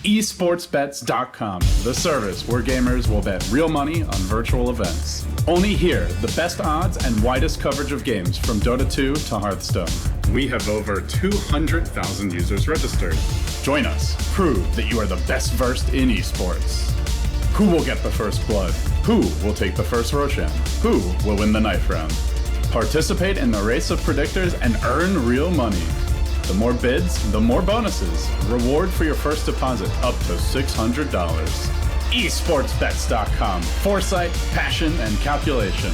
esportsbets.com, the service where gamers will bet real money on virtual events. Only here, the best odds and widest coverage of games from Dota 2 to Hearthstone. We have over 200,000 users registered. Join us. Prove that you are the best versed in esports. Who will get the first blood? Who will take the first Roshan? Who will win the knife round? Participate in the race of predictors and earn real money. The more bids, the more bonuses. Reward for your first deposit up to $600. esportsbets.com. Foresight, passion, and calculation.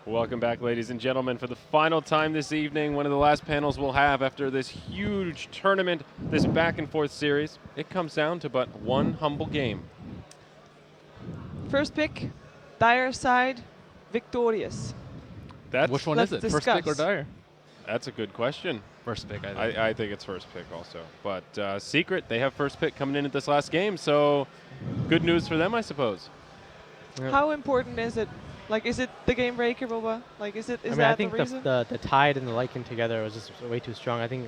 Welcome back, ladies and gentlemen, for the final time this evening, one of the last panels we'll have after this huge tournament, this back-and-forth series. It comes down to but one humble game. First pick, Dire side, victorious. Which one is it? Discuss. First pick or Dire? That's a good question. First pick, I think. I think it's first pick also. But Secret, they have first pick coming in at this last game, so good news for them, I suppose. Yeah. How important is it? Like, is it the game breaker, Boba? Like, is that I the think reason? the Tide and the Lycan together was just way too strong. I think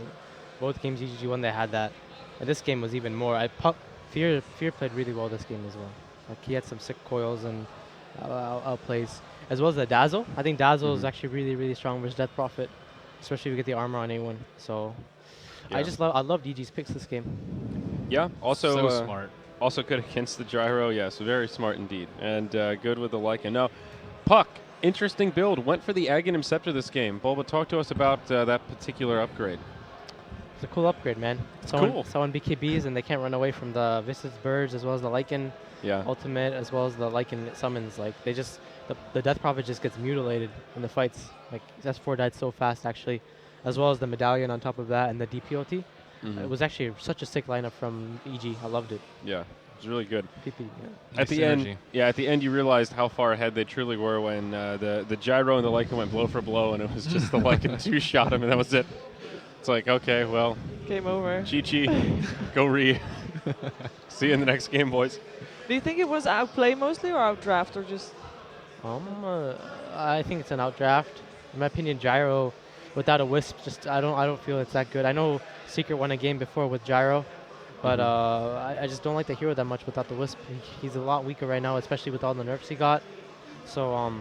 both games EG1 they had that. And this game was even more. Fear played really well this game as well. Like, he had some sick coils and outplays, as well as the Dazzle. I think Dazzle is actually really, really strong versus Death Prophet, especially if you get the armor on A1. So Yeah. I love DG's picks this game. Yeah, also So smart. Also good against the Gyro, yes, very smart indeed. And good with the Lycan. Now, Puck, interesting build, went for the Aghanim Scepter this game. Bulba, talk to us about that particular upgrade. It's a cool upgrade, man. Cool. Someone BKBs and they can't run away from the Vistas Birds, as well as the Lycan ultimate, as well as the Lycan summons. Like, they just, the Death Prophet just gets mutilated in the fights. Like, S4 died so fast, actually, as well as the Medallion on top of that and the DPOT. It was actually such a sick lineup from EG. I loved it. Yeah, it was really good. PP, yeah. At the end, at the end, you realized how far ahead they truly were when the Gyro and the Lycan went blow for blow, and it was just the Lycan two-shot him, and that was it. It's like, okay, well, Game over. Chi-Chi, go re. See you in the next game, boys. Do you think it was outplay mostly or outdraft or just? I think it's an outdraft. In my opinion, Gyro without a Wisp, just I don't feel it's that good. I know Secret won a game before with Gyro, but I just don't like the hero that much without the Wisp. He's a lot weaker right now, especially with all the nerfs he got. So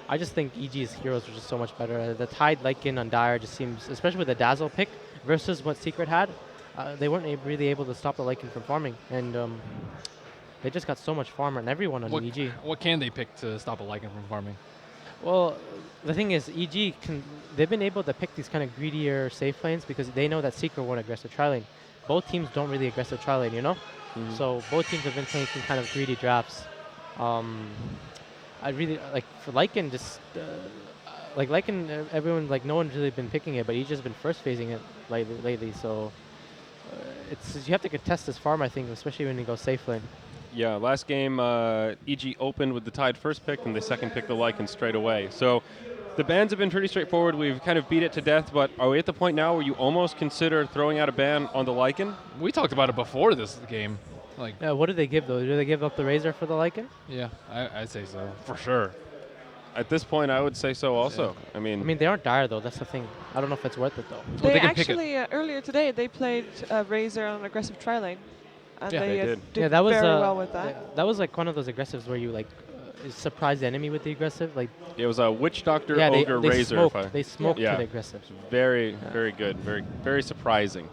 I just think EG's heroes are just so much better. The Tide Lycan on Dire just seems, especially with the Dazzle pick versus what Secret had, they weren't really able to stop the Lycan from farming, and they just got so much farm on everyone on EG. What can they pick to stop a Lycan from farming? Well, the thing is, they've been able to pick these kind of greedier safe lanes because they know that Secret won't aggressive tri-lane. Both teams don't really aggressive tri-lane, you know? So both teams have been taking kind of greedy drafts. I really, like, for Lycan, just, like, Lycan, everyone, like, no one's really been picking it, but he's just been first phasing it lately, so you have to contest this farm, I think, especially when you go safe lane. Yeah, last game, EG opened with the Tide first pick, and the second pick the Lycan straight away. So the bans have been pretty straightforward. We've kind of beat it to death, but are we at the point now where you almost consider throwing out a ban on the Lycan? We talked about it before this game. Like, what do they give, though? Do they give up the Razor for the Lycan? Yeah, I'd say so, for sure. At this point, I would say so also. Yeah. I mean, they aren't Dire, though. That's the thing. I don't know if it's worth it, though. They actually, earlier today, they played Razor on aggressive tri-lane. And they did that was very well with that. That was like one of those aggressives where you like surprise the enemy with the aggressive. Like it was a Witch Doctor Ogre Razor. They smoked to the aggressive. Very good. Very surprising.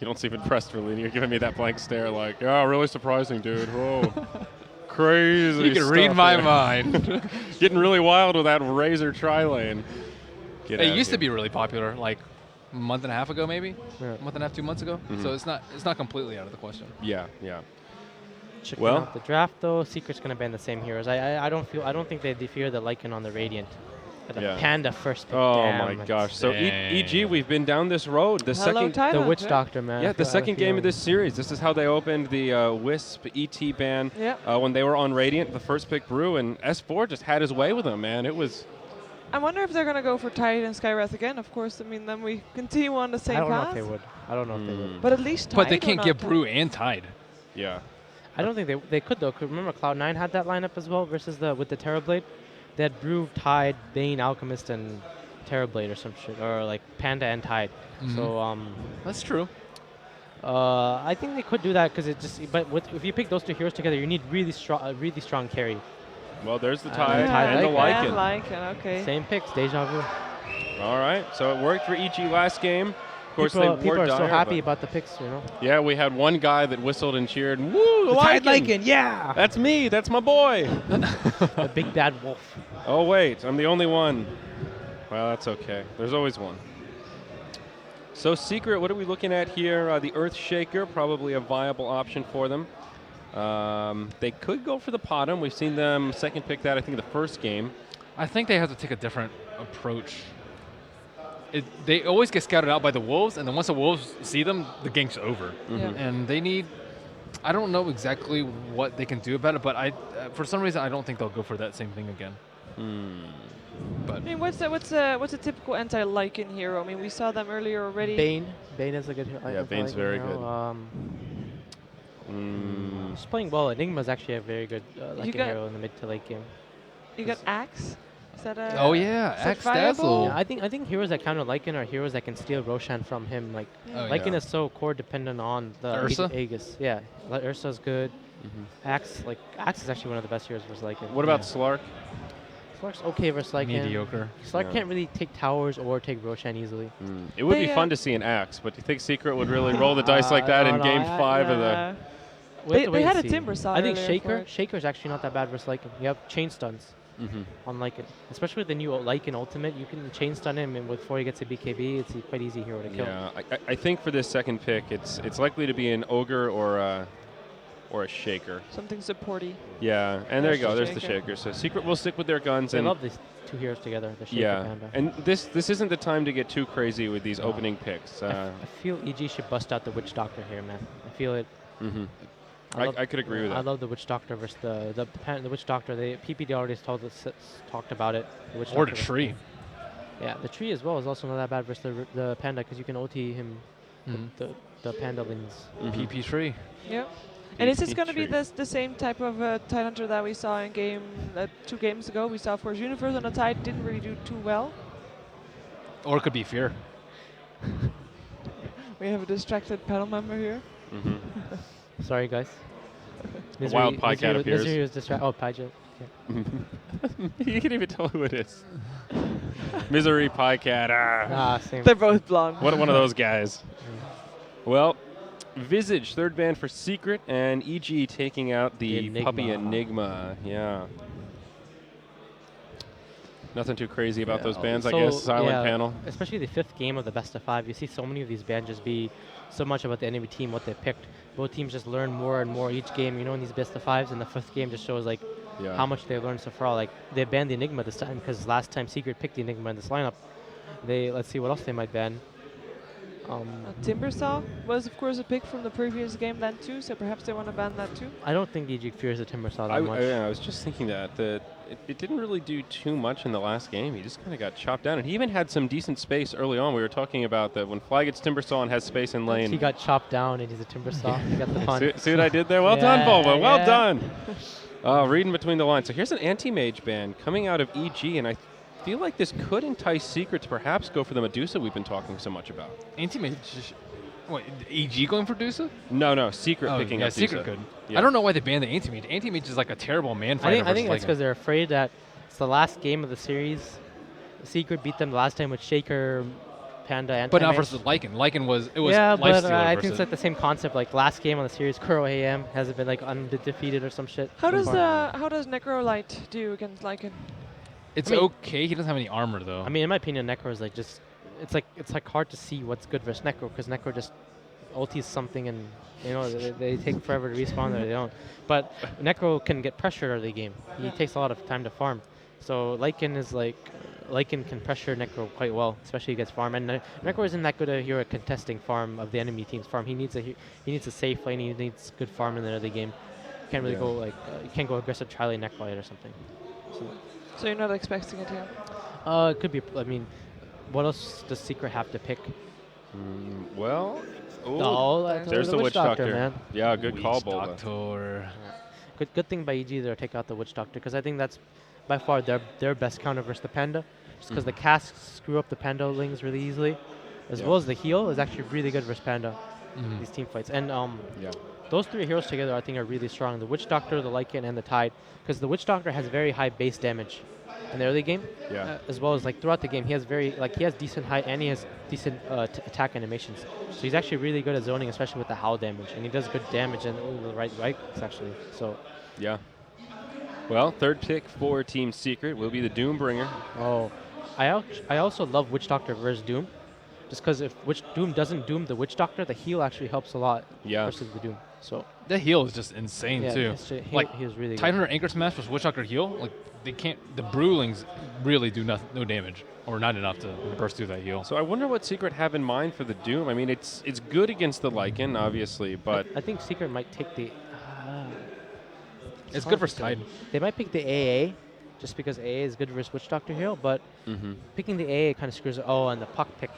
You don't seem impressed, really. You're giving me that blank stare, like, yeah, really surprising, dude. Whoa, crazy. You can read my mind. Getting really wild with that Razor tri-lane. It used to be really popular, like a month and a half ago, maybe. A month and a half, 2 months ago. So it's not completely out of the question. Yeah. Checking out the draft, though, Secret's gonna ban the same heroes. I don't think they fear the Lycan on the Radiant. The Yeah. Panda first pick. Oh Damn my it. gosh. So Dang. EG, we've been down this road. The Hello, second Thailand. The Witch yeah. Doctor, man. Yeah, I the feel- I second game of feel- this series. This is how they opened the Wisp ET ban Yeah. when they were on Radiant, the first pick Brew, and S4 just had his way with them, man. It was. I wonder if they're going to go for Tide and Skywrath again. Of course, I mean, then we continue on the same I don't know path. if they would. I don't know if they would. But at least Tide But they or can't not get Tide? Brew and Tide. Yeah. I don't think they could though. 'Cause remember Cloud9 had that lineup as well versus with the Terrorblade. They had Brew, Tide, Bane, Alchemist, and Terrorblade or some shit, or like Panda and Tide. So That's true. I think they could do that because it just. But if you pick those two heroes together, you need really strong carry. Well, there's the And Tide Tide and the Lycan. And Lycan. Lycan, okay. Same picks, deja vu. All right, so it worked for EG last game. Of course, People, they people were are so dire, happy but- about the picks, you know. Yeah, we had one guy that whistled and cheered. Woo, Lycan! yeah. That's me. That's my boy. The big bad wolf. Oh wait, I'm the only one. Well, that's okay. There's always one. So Secret, what are we looking at here? The Earth Shaker, probably a viable option for them. They could go for the Potom. We've seen them second pick that, I think, the first game. I think they have to take a different approach. They always get scouted out by the Wolves, and then once the Wolves see them, the game's over. Yeah. And they need. I don't know exactly what they can do about it, but for some reason, I don't think they'll go for that same thing again. But I mean, what's a typical anti-Lycan hero? I mean, we saw them earlier already. Bane is a good hero. Yeah, Bane's very good. He's playing well. Enigma's actually a very good Lycan got- hero in the mid to late game. You got Axe. Is that a? oh yeah, is that Axe viable? Dazzle. Yeah, I think heroes that counter Lycan are heroes that can steal Roshan from him. Like Oh, Lycan yeah. is so core dependent on the Ursa? Aegis. Yeah, Ursa's good. Axe is actually one of the best heroes versus Lycan. What about Yeah. Slark? Slark's okay versus Lycan. Mediocre. Slark Yeah. can't really take towers or take Roshan easily. It would be They, fun to see an Axe, but do you think Secret would really roll the dice like that in no, Game 5 of the... Yeah. We'll have to They wait had and a see. Timber Saw I think earlier for it. Shaker's actually not that bad versus Lycan. You have chain stuns on Lycan, especially with the new Lycan ultimate. You can chain stun him, and before he gets a BKB, it's a quite easy hero to kill. Yeah, I think for this second pick, it's likely to be an Ogre or a Shaker. Something supporty. Yeah, and there you go. There's There's the the Shaker. So Secret will stick with their guns. They And love these two heroes together, the Shaker yeah, Panda. and this isn't the time to get too crazy with these opening picks. I feel EG should bust out the Witch Doctor here, man. I feel it. I could agree with I that. love the Witch Doctor versus the Witch Doctor. PPD already talked about it. The Witch Or the Doctor. tree. Yeah, the tree as well is also not that bad versus the Panda because you can OT him, the Panda lings. PP tree. Yeah. And is this PP going to be tree. the same type of Tide Hunter that we saw in game 2 games ago? We saw Force Universe on the Tide, didn't really do too well. Or it could be Fear. We have a distracted panel member here. Sorry, guys. A wild Pycat appears. Misery was distracted. Oh, Pycat. You can't even tell who it is. Misery Pycat. Same. They're both blonde. What one of those guys? Well, Visage, third ban for Secret, and EG taking out the puppy Enigma. Yeah. Nothing too crazy about those bans, I guess. Silent panel. Especially the fifth game of the best of 5. You see so many of these bans just be so much about the enemy team, what they picked. Both teams just learn more and more each game, you know, in these best of 5s. And the fifth game just shows, like, Yeah. how much they learned so far. Like, they banned the Enigma this time because last time Secret picked the Enigma in this lineup. Let's see what else they might ban. Timbersaw was, of course, a pick from the previous game then too, so perhaps they want to ban that too. I don't think EG fears the Timbersaw that much. I was just thinking that it didn't really do too much in the last game. He just kind of got chopped down, and he even had some decent space early on. We were talking about that when Fly gets Timbersaw and has space in lane. He got chopped down and he's a Timbersaw. He got the pun. See what I did there? Well Yeah, done, Volvo. Well yeah. done. Reading between the lines. So here's an anti-mage ban coming out of EG, and I feel like this could entice Secret to perhaps go for the Medusa we've been talking so much about. Anti-Mage. What, EG going for Dusa? No, Secret picking up Secret Dusa. could. Yeah. I don't know why they banned the Anti-Mage. Anti-Mage is like a terrible man I fighter. think versus it's because they're afraid that it's the last game of the series. Secret beat them the last time with Shaker, Panda, and But not versus Lycan. Lycan was yeah, but lifestealer I versus think it's like the same concept. Like last game on the series, Kuro AM hasn't been like undefeated or some shit. How so does far. Necrolight do against Lycan? It's I mean- okay. He doesn't have any armor though. I mean, in my opinion, Necro is like just it's like hard to see what's good versus Necro because Necro just ultis something and you know they take forever to respawn or they don't. But Necro can get pressured early game. He takes a lot of time to farm. So Lycan is like Lycan can pressure Necro quite well, especially against farm. And Necro isn't that good a hero at contesting farm of the enemy team's farm. He needs a safe lane. He needs good farm in the early game. You can't really go like you can't go aggressive tri-lane Necrolite or something. So you're not expecting it here? It could be. I mean, what else does Secret have to pick? Well, There's the Witch Doctor, man. Yeah, good call, Boba. Doctor. Good thing by EG there to take out the Witch Doctor, because I think that's by far their best counter versus the Panda. Just because the casts screw up the Panda lings really easily, as well as the heal is actually really good versus Panda. These team fights, and those three heroes together I think are really strong. The Witch Doctor, the Lycan, and the Tide, because the Witch Doctor has very high base damage in the early game, as well as like throughout the game he has decent height and he has decent attack animations. So he's actually really good at zoning, especially with the howl damage, and he does good damage in the right actually. So yeah. Well, third pick for Team Secret will be the Doombringer. Oh, I also love Witch Doctor versus Doom, just because if Doom doesn't Doom the Witch Doctor, the heal actually helps a lot versus the Doom. So the heal is just insane too. Like he was really good. Titanhunter Anchor Smash versus Witch Doctor heal, like they can't. The Brewlings really do no damage, or not enough to burst through that heal. So I wonder what Secret have in mind for the Doom. I mean, it's good against the Lycan, obviously, but I think Secret might take the. It's good versus Tide. They might pick the AA, just because AA is good versus Witch Doctor heal, but picking the AA kind of screws it. Oh, and the Puck pick.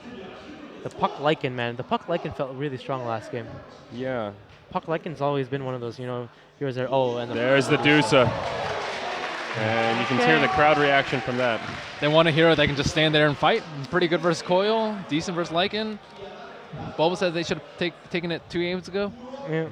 The Puck Lycan, man. The Puck Lycan felt really strong last game. Yeah. Puck Lycan's always been one of those, heroes there. Oh, and there's the Dusa. And you can hear the crowd reaction from that. They want a hero that can just stand there and fight. Pretty good versus Coil, decent versus Lycan. Bulba said they should have taken it 2 games ago. Yeah.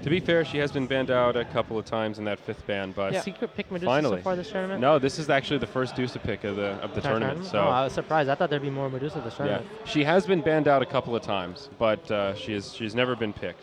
To be fair, she has been banned out a couple of times in that 5th ban, but Secret pick Medusa finally. so far this tournament? No, this is actually the first Dusa pick of the tournament. So I was surprised. I thought there'd be more Medusa this tournament. She has been banned out a couple of times, but she's never been picked.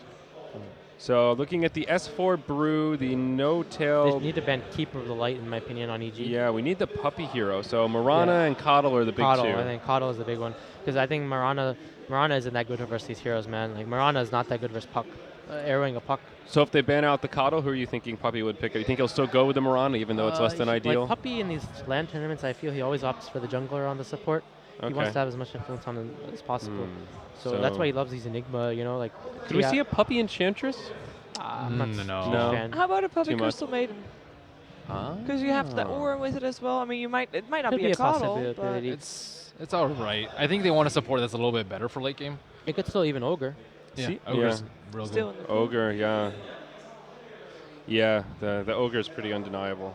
So looking at the S4 Brew, the no-tail. They need to ban Keeper of the Light, in my opinion, on EG. Yeah, we need the puppy hero. So Marana and Coddle are the big two. I think Coddle is the big one, because I think Marana isn't that good versus these heroes, man. Like Marana is not that good versus Puck, arrowing a Puck. So if they ban out the Coddle, who are you thinking Puppy would pick? Do you think he'll still go with the Marana, even though it's less than ideal? Like Puppy in these LAN tournaments, I feel he always opts for the jungler on the support. Okay. He wants to have as much influence on them as possible. So that's why he loves these Enigma, like. Could we see a Puppy Enchantress? I'm not No. a fan. How about a Puppy Too much. Crystal Maiden? Because you have the aura with it as well. I mean, it might not Could be a Coddle, but possibility. It's all right. I think they want a support that's a little bit better for late game. It could still even Ogre. Yeah, See? Ogre's real still good. in the pool. Ogre, yeah. Yeah, the Ogre is pretty undeniable.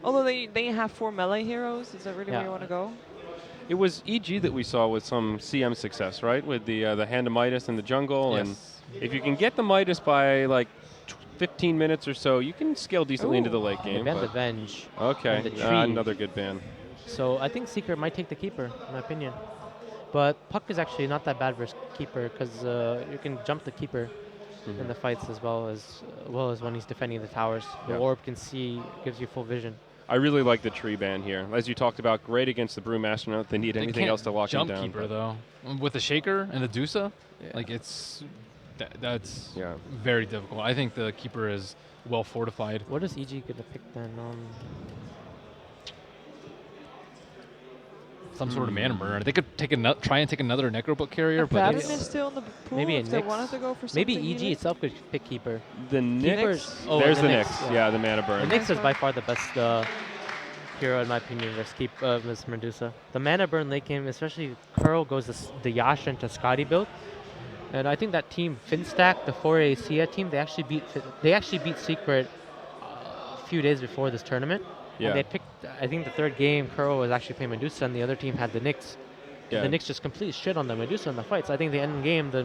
Although they have 4 melee heroes, is that really where you want to go? It was EG that we saw with some CM success, right? With the Hand of Midas in the jungle. Yes. And if you can get the Midas by like 15 minutes or so, you can scale decently into the late They game. banned the but- Venge. Okay, and the tree. another good ban. So I think Secret might take the Keeper, in my opinion. But Puck is actually not that bad versus Keeper, because you can jump the Keeper in the fights as well as when he's defending the towers. The orb can see, gives you full vision. I really like the tree ban here. As you talked about, great against the Broom Astronaut. They need anything else to lock him Jump down. Keeper though, with the Shaker and the Dusa, like it's that's very difficult. I think the Keeper is well fortified. What is EG gonna pick then? Some sort of mana burner. They could try and take another Necrobook carrier, but Faden it's, is still in the pool maybe if a they Nyx. wanted to go for Maybe something EG unique. itself could pick Keeper. The Nyx? Keepers- oh, There's and the the Nyx. Nyx, Yeah, the mana The burn. Nyx is by far the best hero, in my opinion, versus Miss Medusa. The mana burn late game, especially Curl goes the Yasha into Scotty build. And I think that team, Finstack, the 4A Sia team, they actually beat Secret a few days before this tournament. Yeah. And they picked, I think the third game, Curl was actually playing Medusa, and the other team had the Nyx. Yeah. The Nyx just complete shit on the Medusa in the fights. I think the end game, the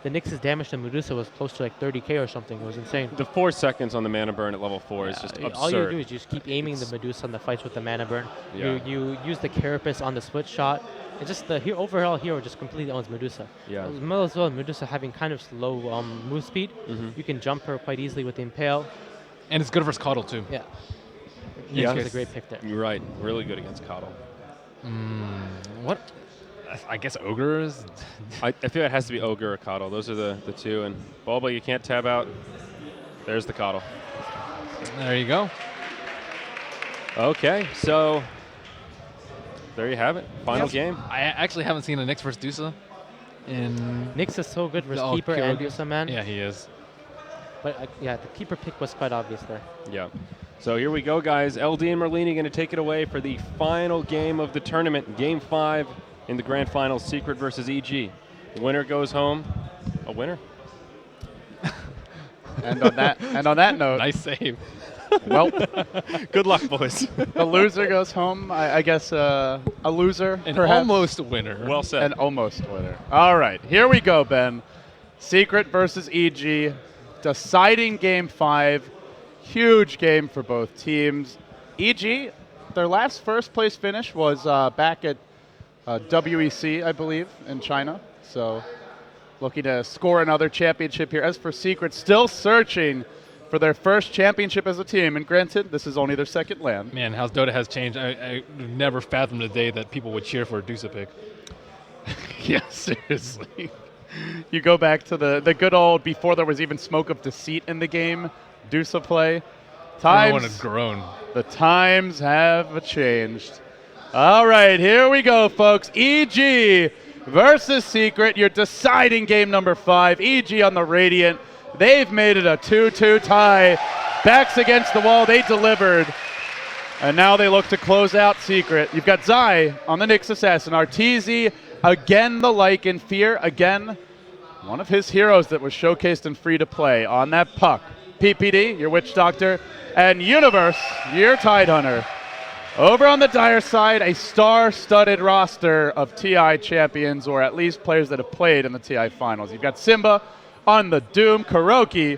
Nyx's damage to Medusa was close to like 30k or something. It was insane. The 4 seconds on the mana burn at level 4 is just absurd. All you do is you just keep aiming the Medusa in the fights with the mana burn. Yeah. You use the Carapace on the split shot. It's just the overall hero just completely owns Medusa. Yeah. As well, Medusa having kind of slow move speed. You can jump her quite easily with the Impale. and it's good versus Coddle too. Yeah. Yeah. Nyx is a great pick there. You're right. Really good against Coddle. What? I guess Ogre is. I feel it has to be Ogre or Coddle. Those are the two. And Bulba, you can't tab out. There's the Coddle. There you go. Okay, so there you have it. Final Yep. game. I actually haven't seen a Nyx versus Dusa in. Nyx is so good versus the keeper and Kyoga. Dusa, man. Yeah, he is. But yeah, the keeper pick was quite obvious there. Yeah. So here we go, guys. LD and Merlini going to take it away for the final game of the tournament, Game 5 in the grand final, Secret versus EG. Winner goes home. A winner. And on that note, Nice save. well, Good luck, boys. the loser goes home. I guess a loser, An perhaps. almost winner. Well said. An almost winner. All right, here we go, Ben. Secret versus EG, deciding Game 5. Huge game for both teams. EG, their last first place finish was back at WEC, I believe, in China. So looking to score another championship here. As for Secret, still searching for their first championship as a team. And granted, this is only their second LAN. Man, how Dota has changed. I never fathomed the day that people would cheer for a Dusa pick. Yeah, seriously. You go back to the good old, before there was even smoke of deceit in the game, Dusa play. Everyone had grown. The times have changed. All right, here we go, folks. EG versus Secret, your deciding game number 5. EG on the Radiant. They've made it a 2-2 tie. Backs against the wall. They delivered. And now they look to close out Secret. You've got Zai on the Nyx Assassin. Arteezy, again the Lycan. Fear, again, one of his heroes that was showcased in free-to-play on that puck. PPD, your Witch Doctor, and Universe, your Tidehunter. Over on the Dire side, a star-studded roster of TI champions, or at least players that have played in the TI finals. You've got Simba on the Doom, Kuroki,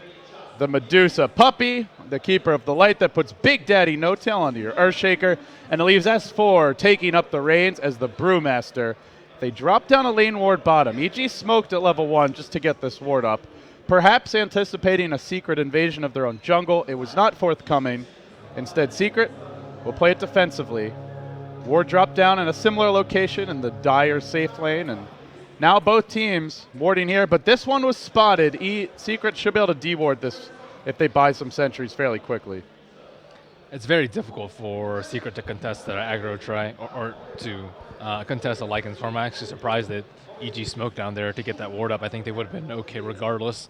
the Medusa Puppy, the Keeper of the Light that puts Big Daddy No-Tail onto your Earthshaker, and it leaves S4 taking up the reins as the Brewmaster. They drop down a lane ward bottom. EG smoked at level 1 just to get this ward up. Perhaps anticipating a Secret invasion of their own jungle. It was not forthcoming. Instead, Secret will play it defensively. Ward dropped down in a similar location in the Dire safe lane, and now both teams warding here, but this one was spotted. Secret should be able to de-ward this if they buy some sentries fairly quickly. It's very difficult for Secret to contest the aggro try, or to contest a Lycan storm. I'm actually surprised that EG smoked down there to get that ward up. I think they would have been okay regardless.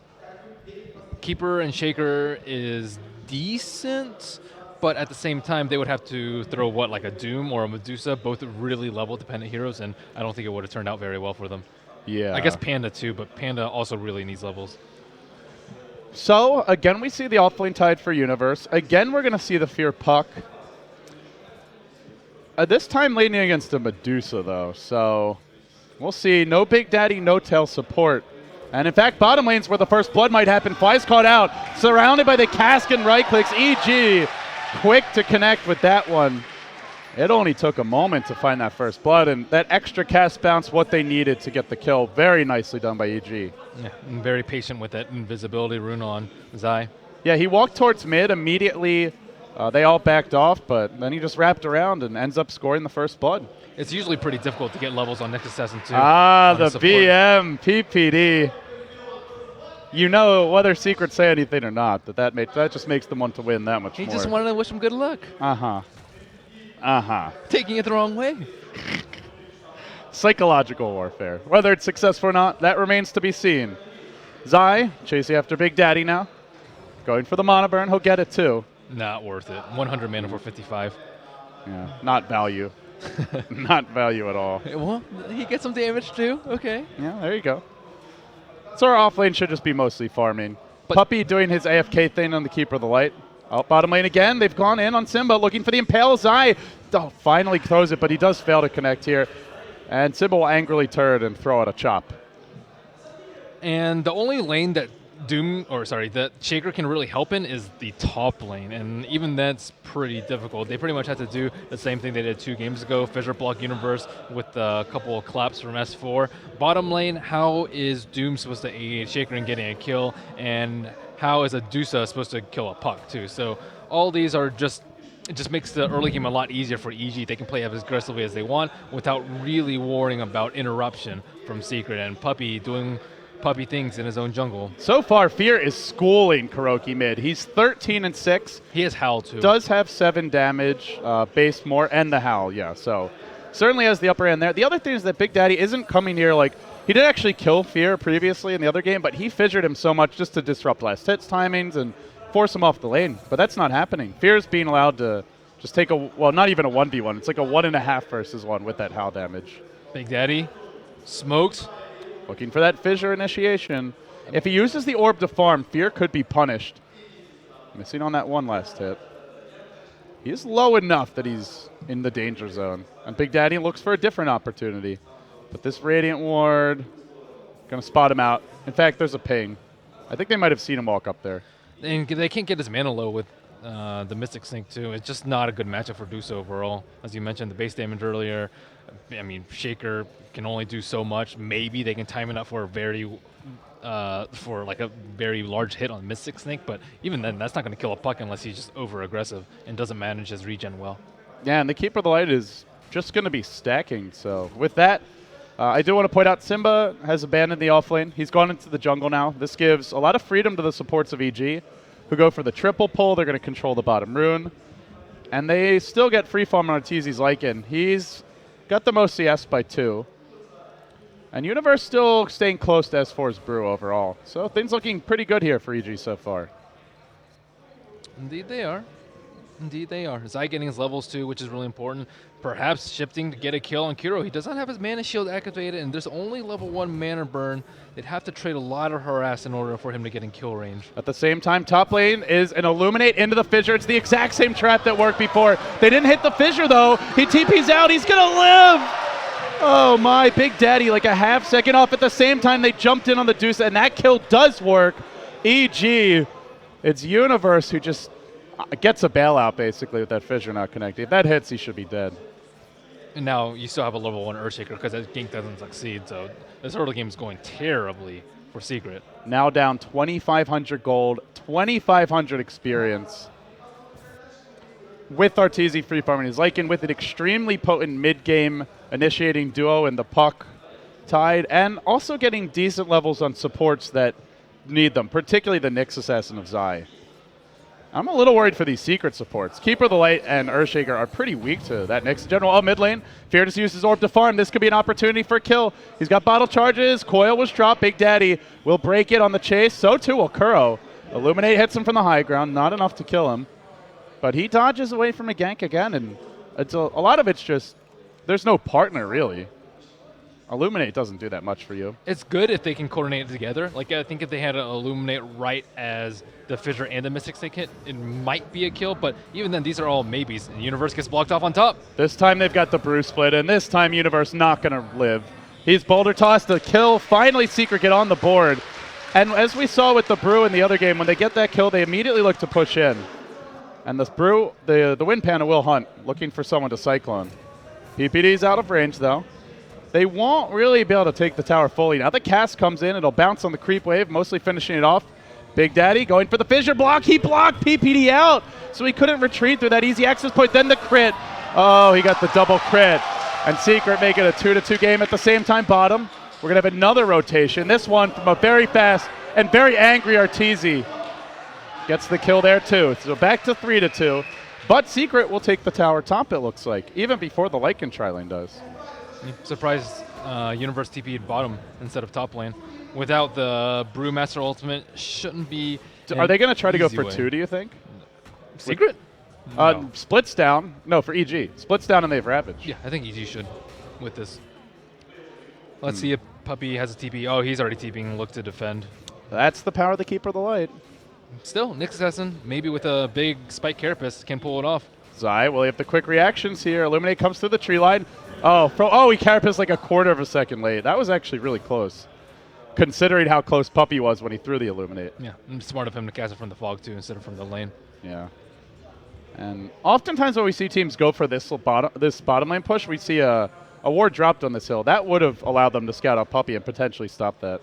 Keeper and Shaker is decent, but at the same time, they would have to throw, like a Doom or a Medusa, both really level-dependent heroes, and I don't think it would have turned out very well for them. Yeah. I guess Panda too, but Panda also really needs levels. So, again, we see the offlane Tide for Universe. Again, we're going to see the Fear Puck. This time leaning against a Medusa, though, so we'll see. No Big Daddy, No-Tail support. And in fact, bottom lane's where the first blood might happen. Flies caught out, surrounded by the cask and right clicks. EG quick to connect with that one. It only took a moment to find that first blood, and that extra cast bounce, what they needed to get the kill. Very nicely done by EG. Yeah, and very patient with that invisibility rune on Zai. Yeah, he walked towards mid immediately. They all backed off, but then he just wrapped around and ends up scoring the first blood. It's usually pretty difficult to get levels on Nyx Assassin too. The BM, PPD. You know, whether Secret say anything or not, that just makes them want to win that much more. He just wanted to wish him good luck. Taking it the wrong way. Psychological warfare. Whether it's successful or not, that remains to be seen. Zai, chasing after Big Daddy now. Going for the mana burn, he'll get it too. Not worth it. 100 mana for 55. Yeah, not value. Not value at all. Well, he gets some damage too. Okay. Yeah, there you go. So our offlane should just be mostly farming. But Puppy doing his AFK thing on the Keeper of the Light. Out bottom lane again. They've gone in on Simba looking for the Impale Zai. Oh, finally throws it, but he does fail to connect here. And Simba will angrily turn and throw out a chop. And the only lane that that Shaker can really help in is the top lane, and even that's pretty difficult. They pretty much had to do the same thing they did 2 games ago, Fissure block Universe with a couple of claps from S4. Bottom lane, how is Doom supposed to aid Shaker in getting a kill, and how is a Dusa supposed to kill a puck too? So all these are it just makes the early game a lot easier for EG. They can play as aggressively as they want without really worrying about interruption from Secret and Puppy doing Puppy things in his own jungle. So far, Fear is schooling Kuroki mid. He's 13-6. He has Howl too. Does have 7 damage, base more, and the Howl, yeah. So certainly has the upper hand there. The other thing is that Big Daddy isn't coming near, like, he did actually kill Fear previously in the other game, but he fissured him so much just to disrupt last hits timings and force him off the lane. But that's not happening. Fear's being allowed to just take well, not even a 1v1. It's like a 1.5 versus 1 with that HAL damage. Big Daddy smoked. Looking for that fissure initiation. If he uses the orb to farm, Fear could be punished. Missing on that one last hit. He is low enough that he's in the danger zone. And Big Daddy looks for a different opportunity. But this Radiant Ward, going to spot him out. In fact, there's a ping. I think they might have seen him walk up there. And they can't get his mana low with the Mystic Sync too. It's just not a good matchup for Dusa overall. As you mentioned, the base damage earlier. I mean, Shaker can only do so much. Maybe they can time it up for a very large hit on Mystic Snake, but even then, that's not going to kill a puck unless he's just over aggressive and doesn't manage his regen well. Yeah, and the Keeper of the Light is just going to be stacking. So with that, I do want to point out Simba has abandoned the offlane. He's gone into the jungle now. This gives a lot of freedom to the supports of EG, who go for the triple pull. They're going to control the bottom rune. And they still get free farm on Arteezy's Lycan. He's got the most CS by 2. And Universe still staying close to S4's Brew overall. So things looking pretty good here for EG so far. Indeed they are. Indeed they are. Zai getting his levels too, which is really important. Perhaps shifting to get a kill on Kuro. He does not have his mana shield activated, and there's only level 1 mana burn. They'd have to trade a lot of harass in order for him to get in kill range. At the same time, top lane is an Illuminate into the fissure. It's the exact same trap that worked before. They didn't hit the fissure though. He TP's out. He's gonna live. Oh my, Big Daddy like a half second off. At the same time, they jumped in on the Deuce, and that kill does work. EG, it's Universe who just gets a bailout basically with that fissure not connected. If that hits, he should be dead. And now you still have a level 1 Earthshaker because that gank doesn't succeed, so this early game is going terribly for Secret. Now down 2,500 gold, 2,500 experience. With Arteezy free farming his Lycan, with an extremely potent mid-game initiating duo in the Puck Tide, and also getting decent levels on supports that need them, particularly the Nyx Assassin of Zai. I'm a little worried for these secret supports. Keeper of the Light and Earthshaker are pretty weak to that Nyx. General mid lane. Fear just used his orb to farm. This could be an opportunity for a kill. He's got bottle charges. Coil was dropped. Big Daddy will break it on the chase. So too will Kuro. Illuminate hits him from the high ground. Not enough to kill him. But he dodges away from a gank again. And it's a lot of it's just, there's no partner really. Illuminate doesn't do that much for you. It's good if they can coordinate it together. Like, I think if they had to Illuminate right as the Fissure and the Mystic Snake hit, it might be a kill, but even then, these are all maybes, and Universe gets blocked off on top. This time they've got the Brew split, and this time Universe not going to live. He's boulder tossed to kill. Finally, Secret get on the board. And as we saw with the Brew in the other game, when they get that kill, they immediately look to push in. And this Brew, the Wind Panda will hunt, looking for someone to Cyclone. PPD's out of range, though. They won't really be able to take the tower fully. Now the cast comes in, it'll bounce on the creep wave, mostly finishing it off. Big Daddy going for the fissure block. He blocked PPD out, so he couldn't retreat through that easy access point. Then the crit. Oh, he got the double crit. And Secret make it a 2-2 game at the same time bottom. We're going to have another rotation. This one from a very fast and very angry Arteezy. Gets the kill there too. So back to 3-2. But Secret will take the tower top, it looks like, even before the Lycan tri-lane does. Surprised Universe TP'd bottom instead of top lane. Without the Brewmaster ultimate, shouldn't be. Are they going to try to go for way. 2, do you think? Secret? No. Splits down. No, for EG. Splits down and they have Ravage. Yeah, I think EG should with this. Let's see if Puppy has a TP. Oh, he's already TPing. Look to defend. That's the power of the Keeper of the Light. Still, Nyx Assassin, maybe with a big Spike Carapace, can pull it off. Zai will have the quick reactions here. Illuminate comes through the tree line. Oh, he Carapaced like a quarter of a second late. That was actually really close, considering how close Puppy was when he threw the Illuminate. Yeah, and smart of him to cast it from the fog too instead of from the lane. Yeah. And oftentimes when we see teams go for this bottom lane push, we see a ward dropped on this hill. That would have allowed them to scout out Puppy and potentially stop that.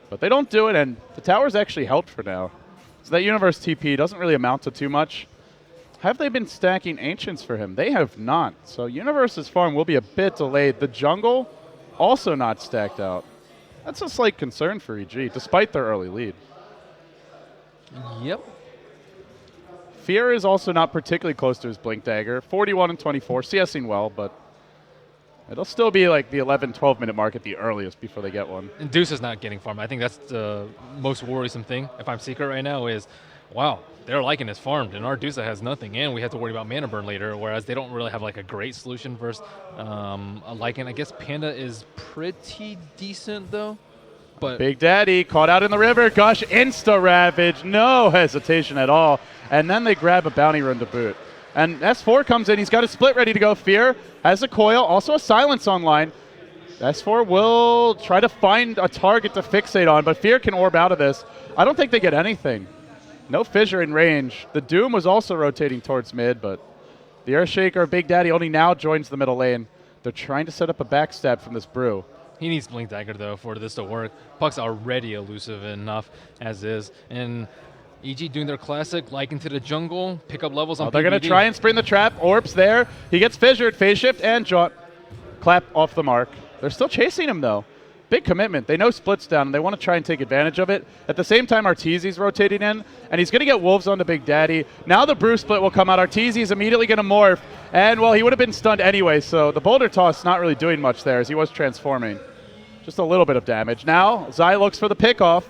But they don't do it, and the tower's actually helped for now. So that Universe TP doesn't really amount to too much. Have they been stacking Ancients for him? They have not. So Universe's farm will be a bit delayed. The jungle also not stacked out. That's a slight concern for EG, despite their early lead. Yep. Fear is also not particularly close to his Blink Dagger. 41 and 24, CSing well, but It'll still be like the 11, 12-minute mark at the earliest before they get one. And Deuce is not getting farm. I think that's the most worrisome thing, if I'm Secret right now, is, wow, their Lycan is farmed, and our Deuce has nothing, and we have to worry about mana burn later, whereas they don't really have like a great solution versus a Lycan. I guess Panda is pretty decent, though. But Big Daddy caught out in the river. Gush insta-ravage. No hesitation at all. And then they grab a bounty run to boot. And S4 comes in. He's got a split ready to go. Fear has a coil. Also a silence online. S4 will try to find a target to fixate on, but Fear can orb out of this. I don't think they get anything. No fissure in range. The Doom was also rotating towards mid, but the Earthshaker, Big Daddy, only now joins the middle lane. They're trying to set up a backstab from this Brew. he needs Blink Dagger, though, for this to work. Puck's already elusive enough as is. And EG doing their classic, Lycan to the jungle, pick up levels on They're going to PPD. try and spring the trap. Orb's there. He gets fissured. Phase shift and jaunt. Clap off the mark. They're still chasing him, though. Big commitment. They know splits down, and they want to try and take advantage of it. At the same time, Arteezy's rotating in, and he's going to get Wolves onto Big Daddy. Now the Brew split will come out. Arteezy's immediately going to morph, and, well, he would have been stunned anyway, so the Boulder Toss not really doing much there as he was transforming. Just a little bit of damage. Now, Zai looks for the pickoff.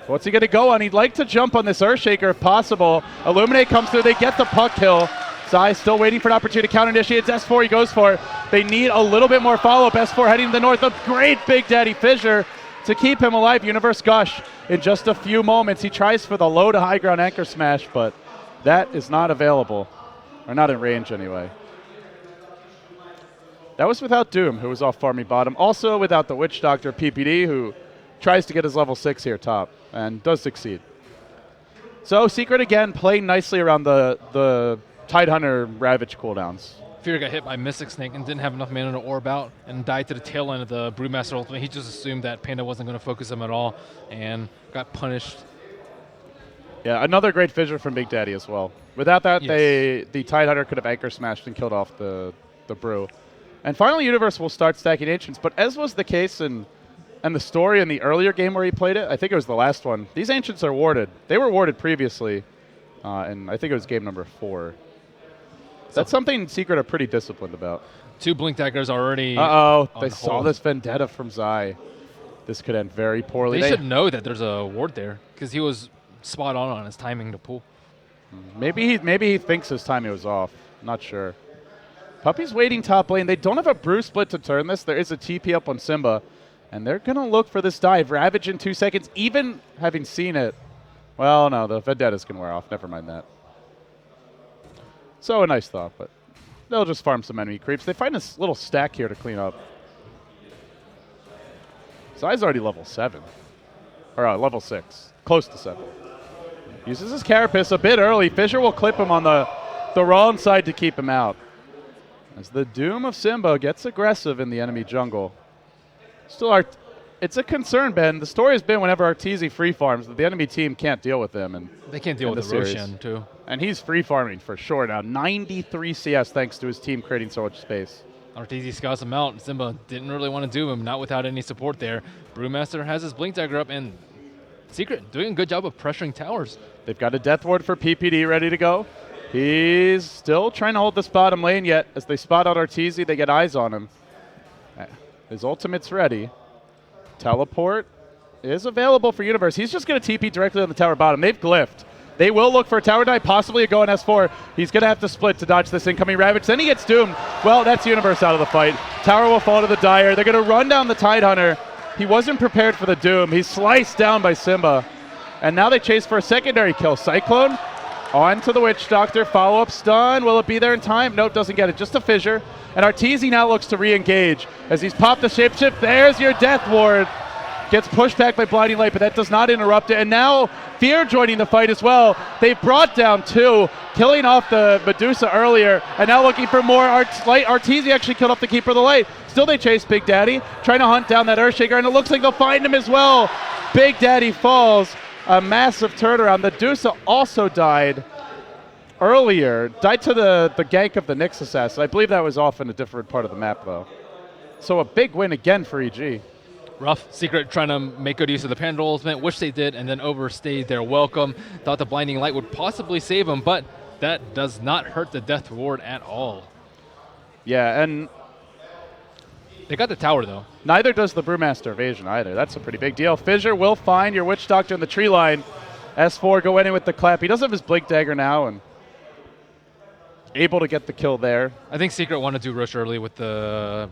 What's he going to go on? He'd like to jump on this Earthshaker if possible. Illuminate comes through. They get the puck kill. Zai still waiting for an opportunity to counter-initiate. It's S4 he goes for. They need a little bit more follow-up. S4 heading to the north. A great Big Daddy fissure to keep him alive. Universe Gush in just a few moments. He tries for the low to high ground anchor smash, but that is not available. Or not in range anyway. That was without Doom, who was off farming bottom. Also without the Witch Doctor PPD, who tries to get his level 6 here top, and does succeed. So Secret again playing nicely around the Tidehunter Ravage cooldowns. Fear got hit by Mystic Snake and didn't have enough mana to orb out and died to the tail end of the Brewmaster ultimate. He just assumed that Panda wasn't going to focus him at all and got punished. Yeah, another great fissure from Big Daddy as well. Without that, Yes. the Tidehunter could have anchor smashed and killed off the Brew. And finally, Universe will start stacking Ancients, but as was the case in the story in the earlier game where he played it, I think it was the last one, these Ancients are warded. They were warded previously, and I think it was game number 4. That's something Secret are pretty disciplined about. 2 Blink Daggers already. Uh-oh, they on saw hold. this Vendetta from Zai. This could end very poorly. They should know that there's a ward there because he was spot on his timing to pull. Maybe he thinks his timing was off. Not sure. Puppy's waiting top lane. They don't have a Brew split to turn this. There is a TP up on Simba, and they're going to look for this dive. Ravage in 2 seconds, even having seen it. Well, no, the Vendetta's going to wear off. Never mind that. So a nice thought, but they'll just farm some enemy creeps. They find this little stack here to clean up. Zai's already level 7. Or level 6. Close to 7. Uses his Carapace a bit early. Fissure will clip him on the wrong side to keep him out. As the Doom of Simba gets aggressive in the enemy jungle. Still, it's a concern, Ben. The story has been whenever Arteezy free farms that the enemy team can't deal with him. And They can't deal in with the the series. Roshan, too. And he's free farming for sure now. 93 CS thanks to his team creating so much space. Arteezy scouts him out. Simba didn't really want to do him, not without any support there. Brewmaster has his Blink Dagger up, and Secret doing a good job of pressuring towers. They've got a Death Ward for PPD ready to go. He's still trying to hold this bottom lane yet. As they spot out Arteezy, they get eyes on him. His ultimate's ready. Teleport is available for Universe. He's just going to TP directly on the tower bottom. They've glyphed. They will look for a tower dive, possibly a go on S4. He's going to have to split to dodge this incoming Ravage. Then he gets doomed. Well, that's Universe out of the fight. Tower will fall to the Dire. They're going to run down the Tidehunter. He wasn't prepared for the Doom. He's sliced down by Simba. And now they chase for a secondary kill. Cyclone on to the Witch Doctor. Follow-up stun. Will it be there in time? Nope, doesn't get it. Just a fissure. And Arteezy now looks to re-engage. As he's popped the shapeshift, there's your Death Ward. Gets pushed back by Blinding Light, but that does not interrupt it. And now Fear joining the fight as well. They've brought down 2, killing off the Medusa earlier, and now looking for more. Arteezy actually killed off the Keeper of the Light. Still they chase Big Daddy, trying to hunt down that Earthshaker, and it looks like they'll find him as well. Big Daddy falls. A massive turnaround. The Medusa also died earlier. Died to the gank of the Nyx assassin. I believe that was off in a different part of the map, though. So a big win again for EG. Rough. Secret trying to make good use of the Panda ultimate, which they did, and then overstayed their welcome. Thought the Blinding Light would possibly save him, but that does not hurt the Death Ward at all. Yeah, and They got the tower, though. Neither does the Brewmaster Evasion either. That's a pretty big deal. Fissure will find your Witch Doctor in the tree line. S4 go in with the clap. He does have his Blink Dagger now and able to get the kill there. I think Secret want to do Rush early with the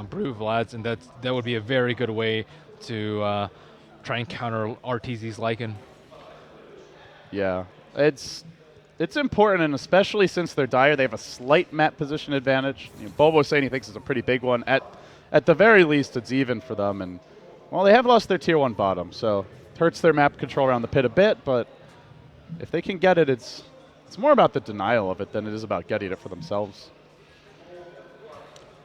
Brew Vlads, and that would be a very good way to try and counter RTZ's Lycan. Yeah, it's important, and especially since they're dire, they have a slight map position advantage. Bobo saying he thinks it's a pretty big one. At the very least, it's even for them. And, well, they have lost their Tier 1 bottom, so it hurts their map control around the pit a bit, but if they can get it, it's more about the denial of it than it is about getting it for themselves.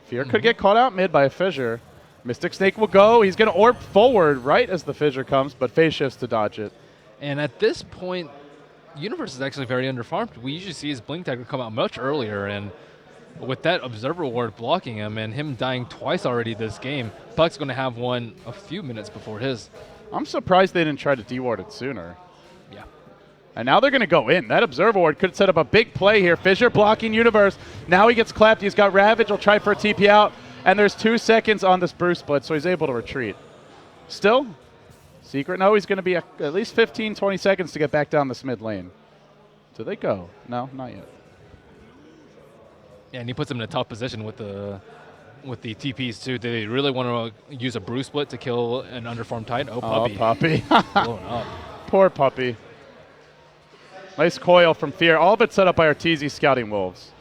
Fear could get caught out mid by a Fissure. Mystic Snake will go. He's going to orb forward right as the Fissure comes, but phase shifts to dodge it. And at this point, Universe is actually very underfarmed. We usually see his Blink Dagger come out much earlier, and with that Observer Ward blocking him and him dying twice already this game, Puck's going to have one a few minutes before his. I'm surprised they didn't try to de-ward it sooner. Yeah. And now they're going to go in. That Observer Ward could set up a big play here. Fissure blocking Universe. Now he gets clapped. He's got Ravage. He'll try for a TP out. And there's 2 seconds on this Brew Split, so he's able to retreat. Still, Secret, no, he's going to be at least 15, 20 seconds to get back down this mid lane. Do they go? No, not yet. Yeah, and he puts him in a tough position with the TPs too. Do they really want to use a Brew Split to kill an underfarmed Tide? Oh, Puppy. Oh, Puppy. Blowing up. Poor Puppy. Nice coil from Fear. All of it set up by Arteezy scouting Wolves.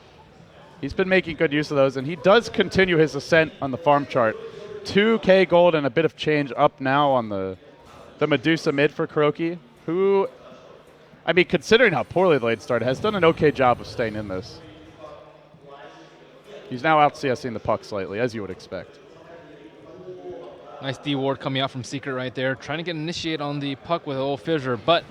He's been making good use of those, and he does continue his ascent on the farm chart. 2K gold and a bit of change up now on the Medusa mid for KuroKy, who, I mean, considering how poorly the lane started, has done an okay job of staying in this. He's now out CSing the puck slightly, as you would expect. Nice D-ward coming out from Secret right there, trying to get initiate on the puck with a little Fissure, but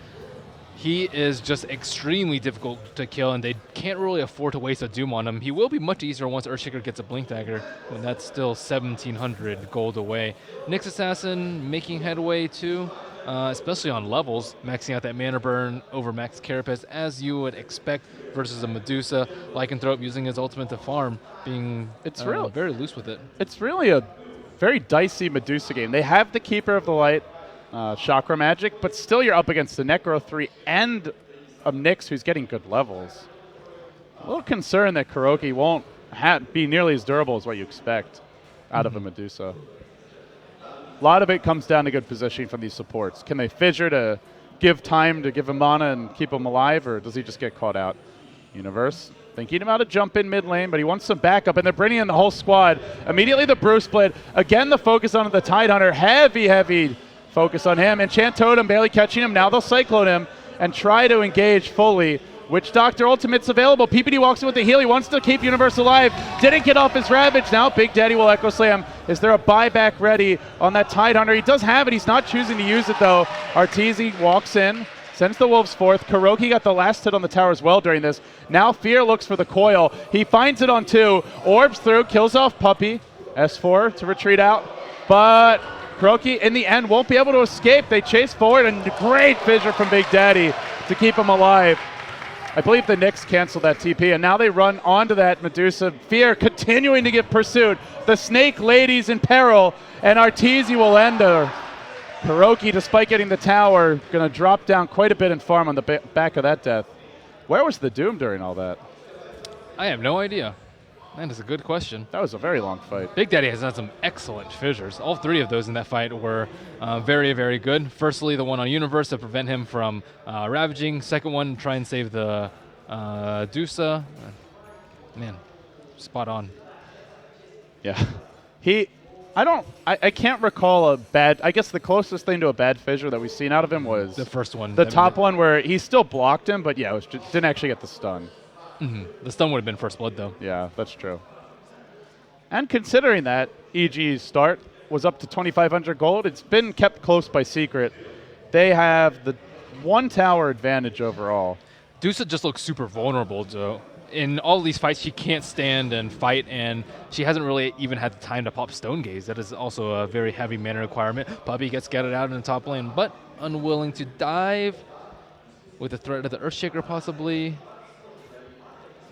he is just extremely difficult to kill, and they can't really afford to waste a Doom on him. He will be much easier once Earthshaker gets a Blink Dagger, and that's still 1,700 gold away. Nyx Assassin making headway too, especially on levels, maxing out that mana burn over max Carapace, as you would expect versus a Medusa. Lycanthrope using his ultimate to farm, being very loose with it. It's really a very dicey Medusa game. They have the Keeper of the Light, Chakra Magic, but still you're up against the Necro 3 and a Nyx who's getting good levels. A little concerned that KuroKy won't be nearly as durable as what you expect out of a Medusa. A lot of it comes down to good positioning from these supports. Can they Fissure to give time to give him mana and keep him alive, or does he just get caught out? Universe thinking about a jump in mid lane, but he wants some backup, and they're bringing in the whole squad. Immediately the Brew Split. Again, the focus on the Tidehunter. Heavy focus on him. Enchant Totem barely catching him. Now they'll Cyclone him and try to engage fully. Witch Doctor ultimate's available. PPD walks in with the heal. He wants to keep Universe alive. Didn't get off his Ravage. Now Big Daddy will Echo Slam. Is there a buyback ready on that Tidehunter? He does have it. He's not choosing to use it, though. Arteezy walks in, sends the Wolves forth. KuroKy got the last hit on the tower as well during this. Now Fear looks for the coil. He finds it on 2. Orbs through, kills off Puppy. S4 to retreat out. But KuroKy, in the end, won't be able to escape. They chase forward, and great Fissure from Big Daddy to keep him alive. I believe the Nyx canceled that TP, and now they run onto that Medusa. Fear continuing to get pursued. The Snake Lady's in peril, and Arteezy will end her. KuroKy, despite getting the tower, going to drop down quite a bit in farm on the back of that death. Where was the Doom during all that? I have no idea. That is a good question. That was a very long fight. Big Daddy has done some excellent Fissures. All 3 of those in that fight were very good. Firstly, the one on Universe to prevent him from ravaging. Second one, try and save the Dusa. Man, spot on. Yeah. I can't recall a bad, I guess the closest thing to a bad Fissure that we've seen out of him was the first one. The top one where he still blocked him, but yeah, didn't actually get the stun. The stun would have been First Blood, though. Yeah, that's true. And considering that EG's start was up to 2,500 gold, it's been kept close by Secret. They have the 1 tower advantage overall. Dusa just looks super vulnerable, though. In all these fights, she can't stand and fight, and she hasn't really even had the time to pop Stone Gaze. That is also a very heavy mana requirement. Puppy gets scattered out in the top lane, but unwilling to dive with the threat of the Earthshaker, possibly.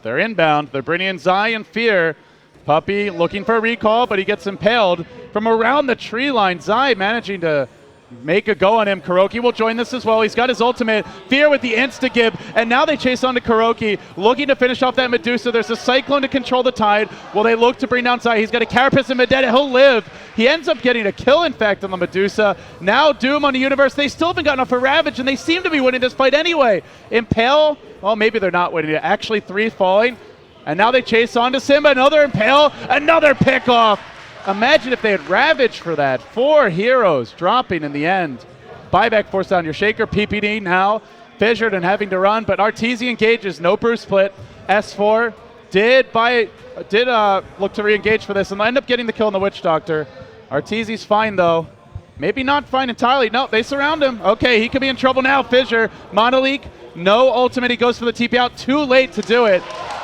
They're inbound. They're bringing in Zai and Fear. Puppy looking for a recall, but he gets impaled from around the tree line. Zai managing to make a go on him. Kuroki will join this as well. He's got his ultimate. Fear with the insta-gib, and now they chase on to Kuroki, looking to finish off that Medusa. There's a Cyclone to control the Tide. Will they look to bring down Zai? He's got a Carapace and Medetta. He'll live. He ends up getting a kill, in fact, on the Medusa. Now Doom on the Universe. They still haven't gotten off a Ravage, and they seem to be winning this fight anyway. Impale, well, maybe they're not winning it. Actually, 3 falling, and now they chase on to Simba. Another Impale, another pick-off. Imagine if they had Ravage for that. 4 heroes dropping in the end. Buyback force down your Shaker. PPD now fissured and having to run, but Arteezy engages. No Bruce split. S4 did look to re-engage for this and end up getting the kill on the Witch Doctor. Arteezy's fine though. Maybe not fine entirely. No, they surround him. Okay, he could be in trouble now. Fissure, Monolink, no ultimate. He goes for the TP out. Too late to do it.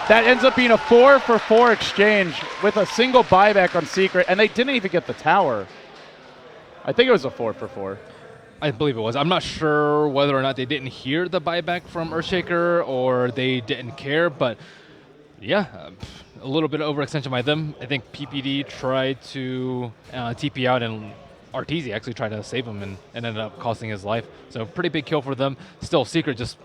That ends up being a 4-for-4 exchange with a single buyback on Secret, and they didn't even get the tower. I think it was a 4-for-4. I believe it was. I'm not sure whether or not they didn't hear the buyback from Earthshaker or they didn't care, but yeah, a little bit of overextension by them. I think PPD tried to TP out, and Arteezy actually tried to save him and ended up costing his life. So pretty big kill for them. Still, Secret just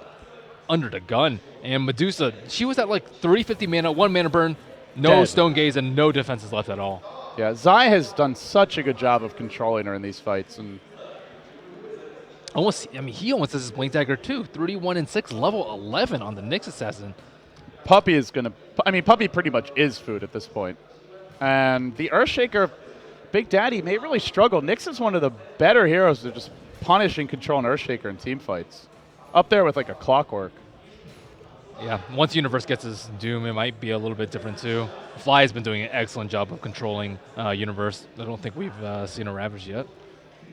under the gun. And Medusa, she was at like 350 mana, 1 mana burn, no Dead. Stone Gaze, and no defenses left at all. Yeah, Zai has done such a good job of controlling her in these fights. And he almost has his Blink Dagger too. 31-6, level 11 on the Nyx Assassin. Puppy is going to... Puppy pretty much is food at this point. And the Earthshaker, Big Daddy, may really struggle. Nyx is one of the better heroes to just punish and control an Earthshaker in team fights. Up there with like a Clockwork. Yeah, once Universe gets his Doom, it might be a little bit different too. Fly has been doing an excellent job of controlling Universe. I don't think we've seen a Ravage yet.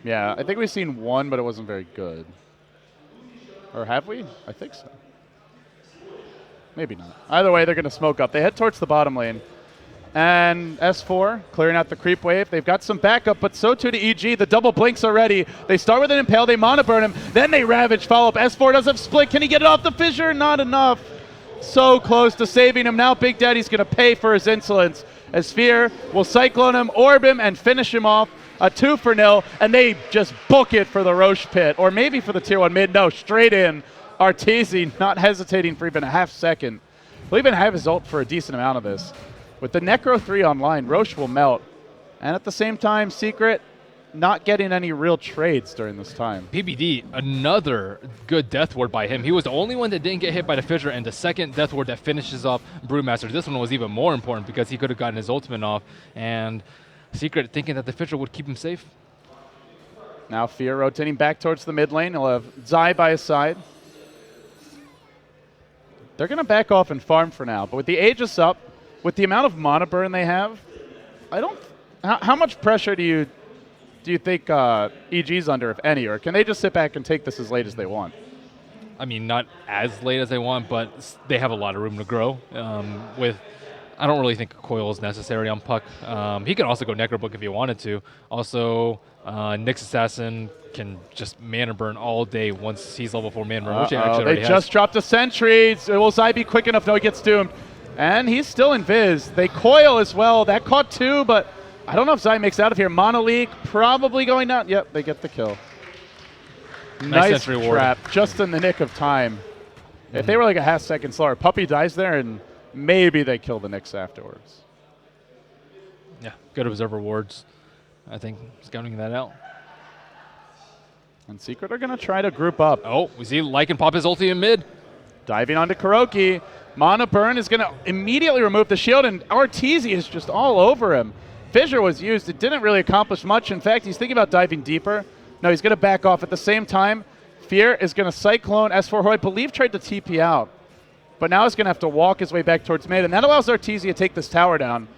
Yeah, I think we've seen one, but it wasn't very good. Or have we? I think so. Maybe not. Either way, they're going to smoke up. They head towards the bottom lane. And S4 clearing out the creep wave. They've got some backup, but so too to EG. The double blinks already. They start with an Impale. They Mana Burn him. Then they Ravage. Follow up. S4 does have Split. Can he get it off the Fissure? Not enough. So close to saving him. Now Big Daddy's going to pay for his insolence. As Fear will Cyclone him, Orb him, and finish him off. A 2-for-0, and they just book it for the Roche Pit. Or maybe for the Tier 1 mid. No, straight in. Arteezy not hesitating for even a half second. He'll even have his ult for a decent amount of this. With the Necro 3 online, Roche will melt. And at the same time, Secret not getting any real trades during this time. PBD, another good Death Ward by him. He was the only one that didn't get hit by the Fissure, and the second Death Ward that finishes off Brewmaster. This one was even more important because he could have gotten his ultimate off, and Secret thinking that the Fissure would keep him safe. Now Fear rotating back towards the mid lane. He'll have Zai by his side. They're going to back off and farm for now, but with the Aegis up, with the amount of mana burn they have, how much pressure do you think EG's under, if any, or can they just sit back and take this as late as they want? I mean, not as late as they want, but they have a lot of room to grow. I don't really think a coil is necessary on Puck. He can also go Necrobook if he wanted to. Also, Nyx Assassin can just mana burn all day once he's level 4 mana burn, which he actually already has. They just dropped a sentry. Will Zai be quick enough? No, he gets doomed. And he's still in Viz. They coil as well. That caught 2, but I don't know if Zai makes out of here. Monolink probably going down. Yep, they get the kill. Nice trap, just in the nick of time. If they were like a half second slower, Puppy dies there, and maybe they kill the Nyx afterwards. Yeah, good observer wards. I think scouting that out. And Secret are going to try to group up. Oh, we see Lycan pop his ulti in mid. Diving onto Kuroki. Mana Burn is going to immediately remove the shield, and Arteezy is just all over him. Fissure was used. It didn't really accomplish much. In fact, he's thinking about diving deeper. No, he's going to back off. At the same time, Fear is going to Cyclone S4, who I believe tried to TP out. But now he's going to have to walk his way back towards mid, and that allows Arteezy to take this tower down.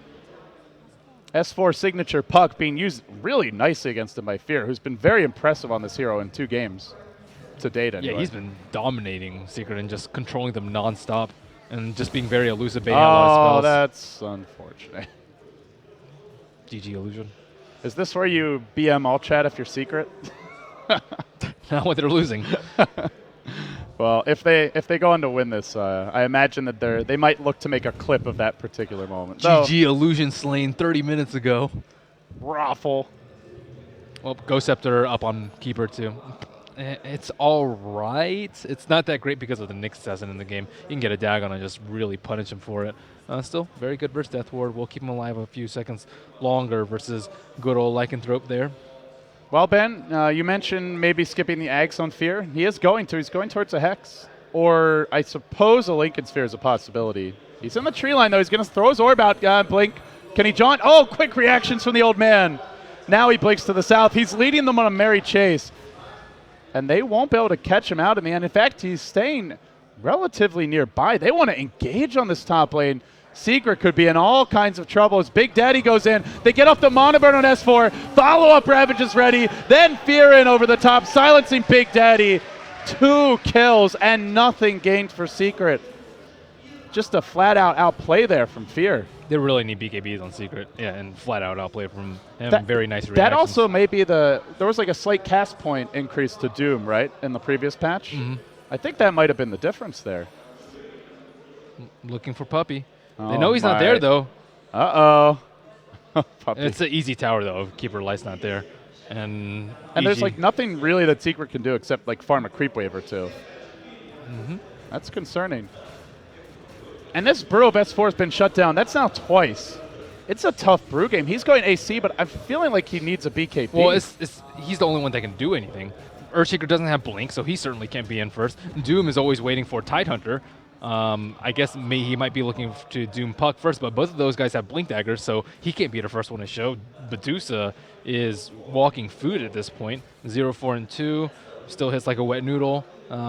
S4 signature Puck being used really nicely against him by Fear, who's been very impressive on this hero in 2 games to date anyway. Yeah, he's been dominating Secret and just controlling them nonstop and just being very elusive, baiting out a lot of spells. Oh, that's unfortunate. GG illusion. Is this where you BM all chat if you're Secret? Not when they're losing. Well, if they go on to win this, I imagine that they might look to make a clip of that particular moment. GG Illusion slain 30 minutes ago. Raffle. Well, Ghost Scepter up on Keeper too. It's all right. It's not that great because of the Nyx assassin in the game. You can get a Dagon and just really punish him for it. Still, very good versus Death Ward. We'll keep him alive a few seconds longer versus good old Lycanthrope there. Well, Ben, you mentioned maybe skipping the Ags on Fear. He is going to. He's going towards a Hex. Or I suppose a Lincoln Sphere is a possibility. He's in the tree line, though. He's going to throw his orb out. Blink. Can he jaunt? Oh, quick reactions from the old man. Now he blinks to the south. He's leading them on a merry chase. And they won't be able to catch him out in the end. In fact, he's staying relatively nearby. They want to engage on this top lane. Secret could be in all kinds of trouble as Big Daddy goes in. They get off the Monoburn on S4. Follow-up Ravage is ready. Then Fear in over the top, silencing Big Daddy. 2 kills and nothing gained for Secret. Just a flat-out outplay there from Fear. They really need BKBs on Secret. Yeah, and flat-out outplay from him. Very nice reactions. That also may be there was like a slight cast point increase to Doom, right, in the previous patch? Mm-hmm. I think that might have been the difference there. Looking for Puppy. Oh they know he's not there, though. Uh-oh. Puppy. It's an easy tower, though. Keeper Light's not there. And there's like nothing really that Secret can do except like farm a creep wave or two. Mm-hmm. That's concerning. And this Brew of S4 has been shut down. That's now twice. It's a tough Brew game. He's going AC, but I'm feeling like he needs a BKB. Well, he's the only one that can do anything. Earthshaker doesn't have Blink, so he certainly can't be in first. Doom is always waiting for Tidehunter. I guess he might be looking to Doom Puck first, but both of those guys have Blink Daggers, so he can't be the first one to show. Medusa is walking food at this point. 0, 4, and 2. Still hits like a wet noodle.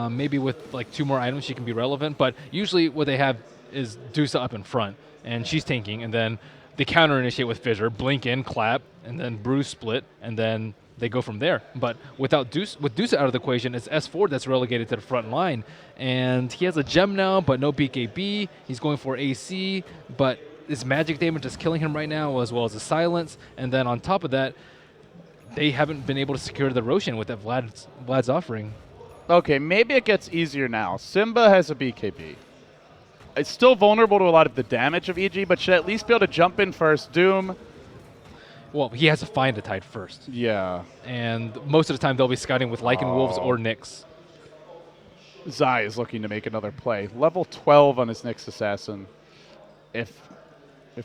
Maybe with like 2 more items she can be relevant, but usually what they have is Dusa up in front, and she's tanking, and then they counter initiate with Fissure, blink in, clap, and then Bruce split, and then they go from there. But with Dusa out of the equation, it's S4 that's relegated to the front line, and he has a gem now, but no BKB. He's going for AC, but his magic damage is killing him right now, as well as the silence, and then on top of that, they haven't been able to secure the Roshan with that Vlad's offering. Okay, maybe it gets easier now. Simba has a BKB. It's still vulnerable to a lot of the damage of EG, but should at least be able to jump in first. Doom. Well, he has to find a Tide first. Yeah. And most of the time they'll be scouting with Lycan Wolves or Nyx. Zai is looking to make another play. Level 12 on his Nyx Assassin. If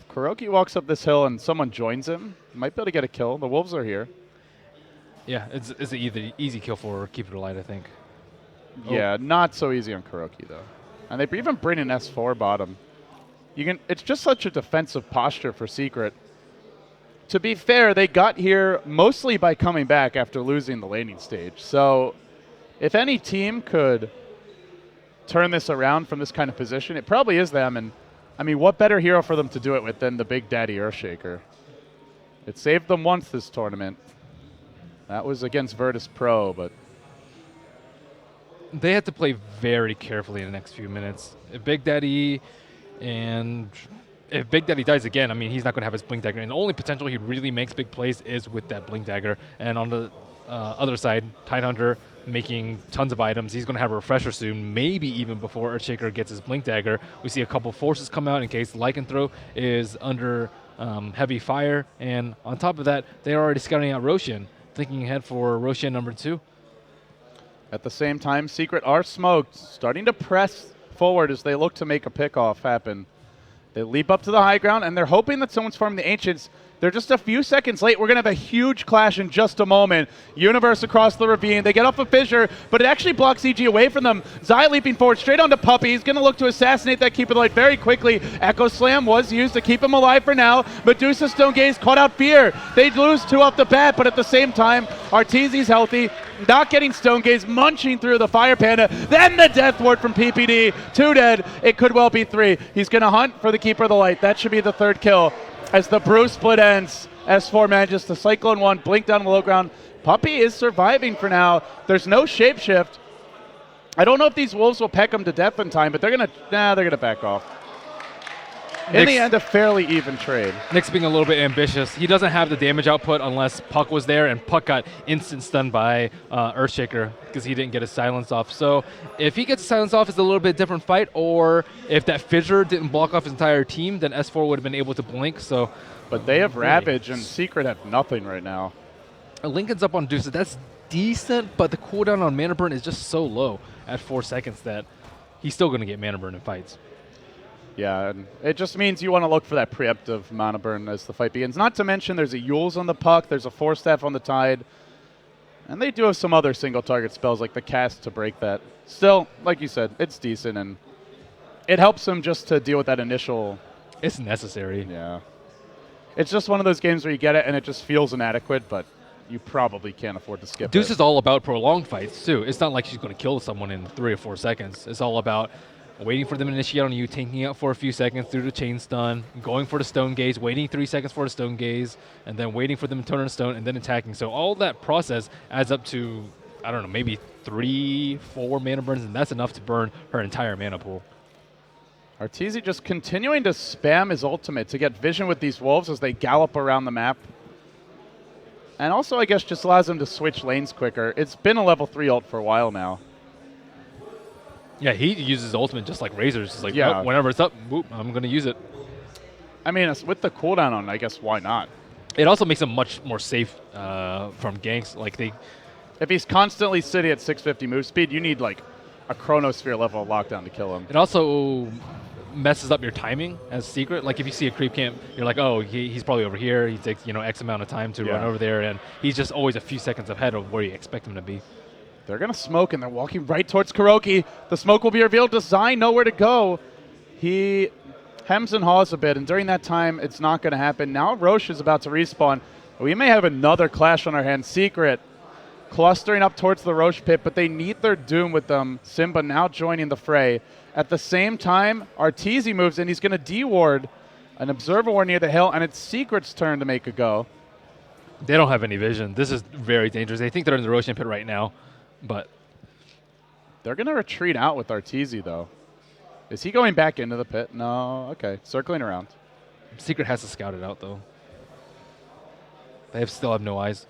Kuroki walks up this hill and someone joins him, he might be able to get a kill. The Wolves are here. Yeah, it's an easy kill for Keep It Alive, I think. Yeah, not so easy on Kuroki, though. And they even bring in S4 bottom. It's just such a defensive posture for Secret. To be fair, they got here mostly by coming back after losing the laning stage. So if any team could turn this around from this kind of position, it probably is them. And I mean, what better hero for them to do it with than the Big Daddy Earthshaker? It saved them once this tournament. That was against Virtus Pro, but they had to play very carefully in the next few minutes. If Big Daddy dies again, I mean, he's not going to have his Blink Dagger. And the only potential he really makes big plays is with that Blink Dagger. And on the other side, Tidehunter making tons of items. He's going to have a Refresher soon, maybe even before Earthshaker gets his Blink Dagger. We see a couple forces come out in case Lycanthrope is under heavy fire. And on top of that, they're already scouting out Roshan, thinking ahead for Roshan number 2. At the same time, Secret are smoked, starting to press forward as they look to make a pickoff happen. They leap up to the high ground, and they're hoping that someone's farming the Ancients. They're just a few seconds late. We're going to have a huge clash in just a moment. Universe across the ravine. They get off a Fissure, but it actually blocks EG away from them. Zai leaping forward straight onto Puppy. He's going to look to assassinate that Keep It Alive very quickly. Echo Slam was used to keep him alive for now. Medusa Stone Gaze caught out Fear. They lose 2 off the bat, but at the same time, Arteezy's healthy. Not getting Stone Gaze, munching through the Fire Panda. Then the Death Ward from PPD. 2 dead. It could well be 3. He's going to hunt for the Keeper of the Light. That should be the 3rd kill. As the Brew split ends, S4 manages to cycle in 1, blink down the low ground. Puppy is surviving for now. There's no shapeshift. I don't know if these Wolves will peck him to death in time, but they're gonna back off. In the end, a fairly even trade. Nick's being a little bit ambitious. He doesn't have the damage output unless Puck was there, and Puck got instant stunned by Earthshaker because he didn't get his silence off. So if he gets silence off, it's a little bit different fight, or if that fissure didn't block off his entire team, then S4 would have been able to blink. So, but they have Ravage, and Secret have nothing right now. Lincoln's up on Deuces. That's decent, but the cooldown on Mana Burn is just so low at 4 seconds that he's still going to get Mana Burn in fights. Yeah, and it just means you want to look for that preemptive mana burn as the fight begins. Not to mention there's a Yules on the Puck, there's a Force Staff on the Tide, and they do have some other single target spells like the Cast to break that. Still, like you said, it's decent, and it helps them just to deal with that initial... It's necessary. Yeah. It's just one of those games where you get it and it just feels inadequate, but you probably can't afford to skip Deuce it. is all about prolonged fights, too. It's not like she's going to kill someone in 3 or 4 seconds. It's all about waiting for them to initiate on you, tanking out for a few seconds through the chain stun, going for the stone gaze, waiting 3 seconds for the stone gaze, and then waiting for them to turn on a stone, and then attacking. So all that process adds up to, I don't know, maybe 3, 4 mana burns, and that's enough to burn her entire mana pool. Arteezy just continuing to spam his ultimate to get vision with these wolves as they gallop around the map. And also, I guess, just allows him to switch lanes quicker. It's been a level 3 ult for a while now. Yeah, he uses ultimate just like Razor's. It's like, yeah. Oh, whenever it's up, whoop, I'm going to use it. I mean, with the cooldown on, I guess, why not? It also makes him much more safe from ganks. Like if he's constantly sitting at 650 move speed, you need like a Chronosphere level of lockdown to kill him. It also messes up your timing as Secret. Like if you see a creep camp, you're like, oh, he's probably over here. He takes X amount of time to run over there, and he's just always a few seconds ahead of where you expect him to be. They're going to smoke, and they're walking right towards Kuroki. The smoke will be revealed. Design nowhere to go. He hems and haws a bit, and during that time, it's not going to happen. Now Roche is about to respawn. We may have another clash on our hands. Secret clustering up towards the Roche pit, but they need their Doom with them. Simba now joining the fray. At the same time, Arteezy moves in. He's going to de-ward an Observer Ward near the hill, and it's Secret's turn to make a go. They don't have any vision. This is very dangerous. They think they're in the Roshan pit right now. But they're going to retreat out with Arteezy, though. Is he going back into the pit? No. Okay. Circling around. Secret has to scout it out, though. They still have no eyes.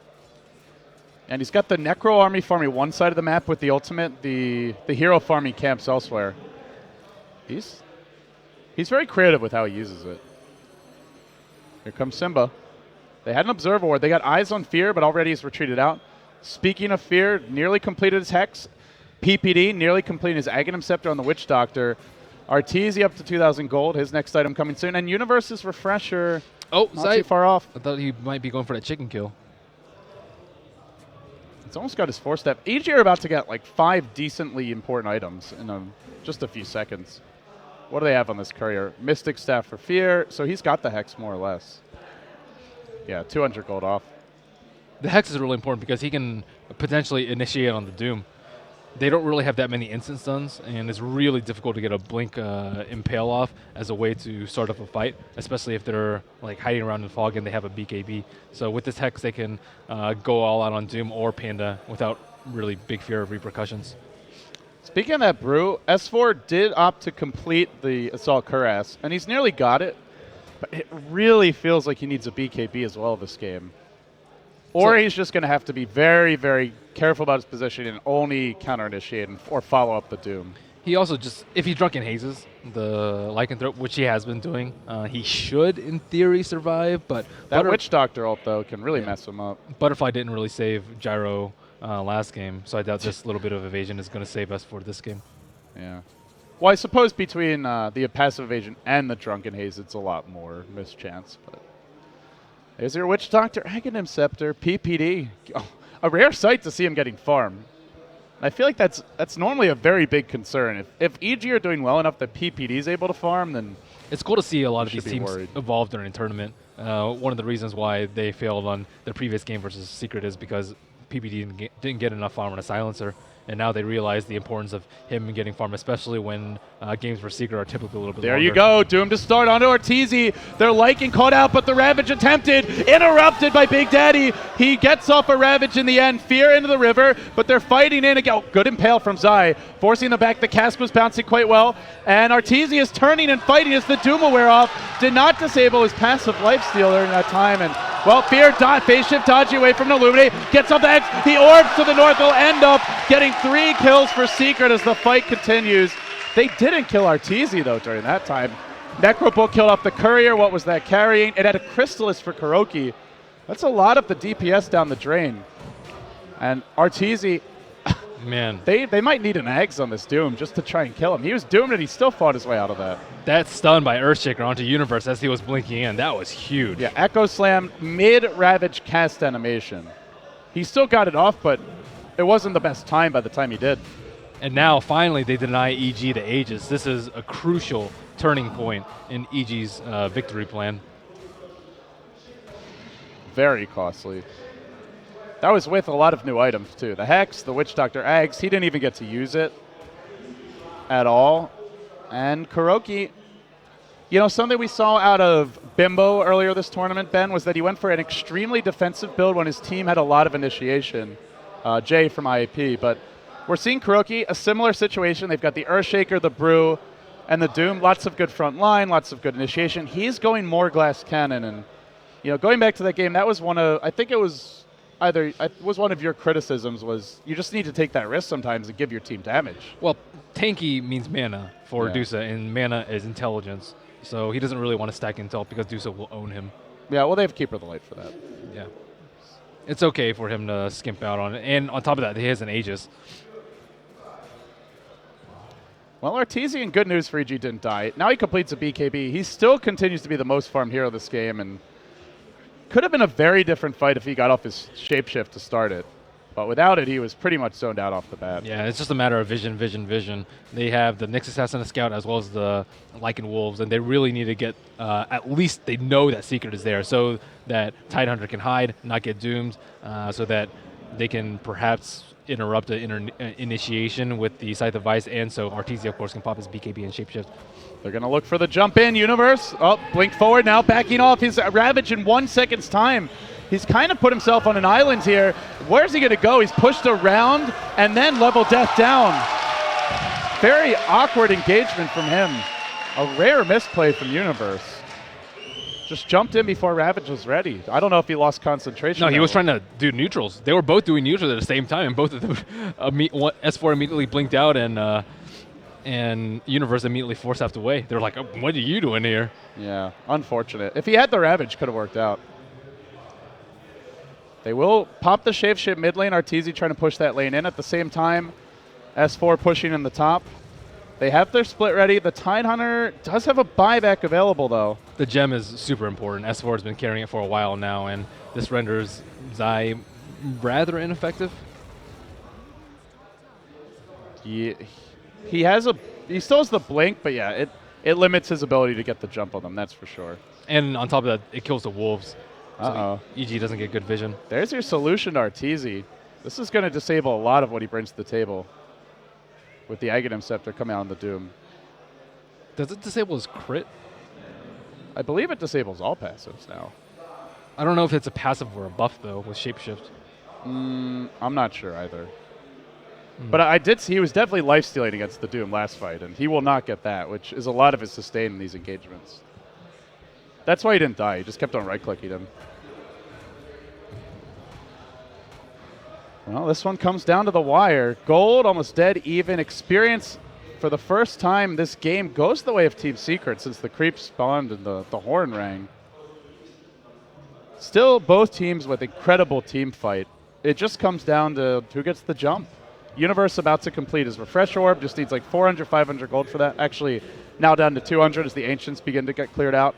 And he's got the Necro army farming one side of the map with the ultimate, the hero farming camps elsewhere. He's very creative with how he uses it. Here comes Simba. They had an Observer Ward. They got eyes on Fear, but already he's retreated out. Speaking of Fear, nearly completed his Hex. PPD nearly completing his Aghanim Scepter on the Witch Doctor. Arteezy up to 2,000 gold. His next item coming soon. And Universe's Refresher, not too far off. I thought he might be going for that chicken kill. It's almost got his 4-step. EG are about to get like 5 decently important items in just a few seconds. What do they have on this courier? Mystic Staff for Fear. So he's got the Hex more or less. Yeah, 200 gold off. The Hex is really important because he can potentially initiate on the Doom. They don't really have that many instant stuns, and it's really difficult to get a Blink Impale off as a way to start up a fight, especially if they're like hiding around in fog and they have a BKB. So with this Hex, they can go all out on Doom or Panda without really big fear of repercussions. Speaking of that brew, S4 did opt to complete the Assault Cuirass, and he's nearly got it, but it really feels like he needs a BKB as well this game. Or he's just going to have to be very, very careful about his position and only counter-initiate or follow up the Doom. He also just, if he's Drunken Hazes, the Lycanthrope, which he has been doing, he should, in theory, survive, but... That Witch Doctor ult, though, can really mess him up. Butterfly didn't really save Gyro last game, so I doubt this little bit of evasion is going to save us for this game. Yeah. Well, I suppose between the passive evasion and the Drunken Haze, it's a lot more mischance, but... There's your Witch Doctor, Aghanim Scepter, PPD. Oh, a rare sight to see him getting farmed. I feel like that's normally a very big concern. If EG are doing well enough that PPD is able to farm, then it's cool to see a lot of these teams worried. evolve during a tournament. One of the reasons why they failed on their previous game versus Secret is because PPD didn't get enough farm on a silencer. and now they realize the importance of him getting farm, especially when games for Secret are typically a little bit There longer. you go. Doom to start onto Ortizi. They're liking caught out, but the Ravage attempted. Interrupted by Big Daddy. He gets off a Ravage in the end. Fear into the river, but they're fighting in again. Oh, good impale from Zai. Forcing the back. The cask was bouncing quite well. And Ortizi is turning and fighting as the Doom will wear off. Did not disable his passive lifesteal during that time. And, well, Fear phase shift dodging away from the Illuminate. Gets up the X. He orbs to the north. Will end up getting 3 kills for Secret as the fight continues. They didn't kill Arteezy, though, during that time. Necrobook killed off the Courier. What was that carrying? It had a Crystallis for Kuroki. That's a lot of the DPS down the drain. And Arteezy, Man, they might need an Eggs on this Doom just to try and kill him. He was doomed and he still fought his way out of that. that stun by Earthshaker onto Universe as he was blinking in, that was huge. Yeah, Echo Slam mid-Ravage cast animation. He still got it off, but it wasn't the best time by the time he did. And now, finally, they deny EG to Aegis. This is a crucial turning point in EG's victory plan. Very costly. That was with a lot of new items, too. The Hex, the Witch Doctor Eggs, he didn't even get to use it at all. And Kuroki, you know, something we saw out of Bimbo earlier this tournament, Ben, was that he went for an extremely defensive build when his team had a lot of initiation. Jay from IAP, but we're seeing Kuroki, a similar situation. They've got the Earthshaker, the Brew, and the Doom. Lots of good front line, lots of good initiation. He's going more Glass Cannon, and you know, going back to that game, that was one of, I think it was one of your criticisms was you just need to take that risk sometimes and give your team damage. Well, tanky means mana for Yeah. Dusa, and mana is intelligence. So he doesn't really want to stack intel because Dusa will own him. Yeah, well, they have Keeper of the Light for that. Yeah. It's okay for him to skimp out on it. And on top of that, he has an Aegis. Well, Artesian, good news for EG, didn't die. Now he completes a BKB. He still continues to be the most farmed hero of this game, and could have been a very different fight if he got off his shapeshift to start it. But without it, he was pretty much zoned out off the bat. Yeah, it's just a matter of vision. They have the Nyx Assassin Scout as well as the Lycan Wolves, and they really need to get, at least they know that Secret is there so that Tidehunter can hide, not get doomed, so that they can perhaps interrupt the initiation with the Scythe of Vice, and so Arteezy, of course, can pop his BKB and shapeshift. They're going to look for the jump in, Universe. Oh, blink forward now, backing off. He's Ravage in 1 second's time. He's kind of put himself on an island here. Where's he going to go? He's pushed around and then level death down. Very awkward engagement from him. A rare misplay from Universe. Just jumped in before Ravage was ready. I don't know if he lost concentration. No, he was trying to do neutrals. They were both doing neutrals at the same time, and both of them, S4 immediately blinked out, and Universe immediately forced out away. They're like, oh, what are you doing here? Yeah, unfortunate. If he had the Ravage, could have worked out. They will pop the shapeshift mid lane. Arteezy trying to push that lane in. At the same time, S4 pushing in the top. They have their split ready. The Tidehunter does have a buyback available, though. The gem is super important. S4 has been carrying it for a while now, and this renders Zai rather ineffective. He still has the blink, but yeah, it limits his ability to get the jump on them, that's for sure. And on top of that, it kills the wolves. Uh-oh. So EG doesn't get good vision. There's your solution to Arteezy. This is going to disable a lot of what he brings to the table with the Aghanim Scepter coming out on the Doom. Does it disable his crit? I believe it disables all passives now. I don't know if it's a passive or a buff, though, with Shapeshift. I'm not sure either. But I did see he was definitely lifestealing against the Doom last fight, and he will not get that, which is a lot of his sustain in these engagements. That's why he didn't die. He just kept on right-clicking him. Well, this one comes down to the wire. Gold, almost dead even. Experience, for the first time this game, goes the way of Team Secret since the creep spawned and the horn rang. Still, both teams with incredible team fight. It just comes down to who gets the jump. Universe about to complete his Refresh Orb. Just needs like 400, 500 gold for that. Actually, now down to 200 as the Ancients begin to get cleared out.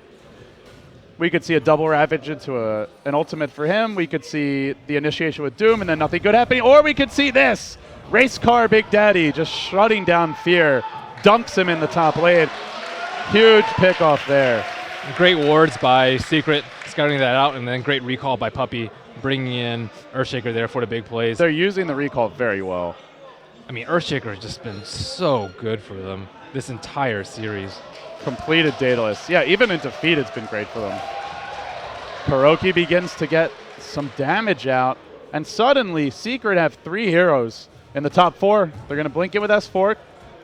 We could see a double Ravage into an ultimate for him. We could see the initiation with Doom and then nothing good happening. Or we could see this. Race Car Big Daddy just shutting down Fear. Dunks him in the top lane. Huge pick off there. Great wards by Secret, scouting that out, and then great recall by Puppy, bringing in Earthshaker there for the big plays. They're using the recall very well. I mean, Earthshaker has just been so good for them this entire series. Completed Daedalus. Yeah, even in defeat, it's been great for them. Kuroki begins to get some damage out, and suddenly Secret have 3 heroes in the top 4. They're going to blink it with S4,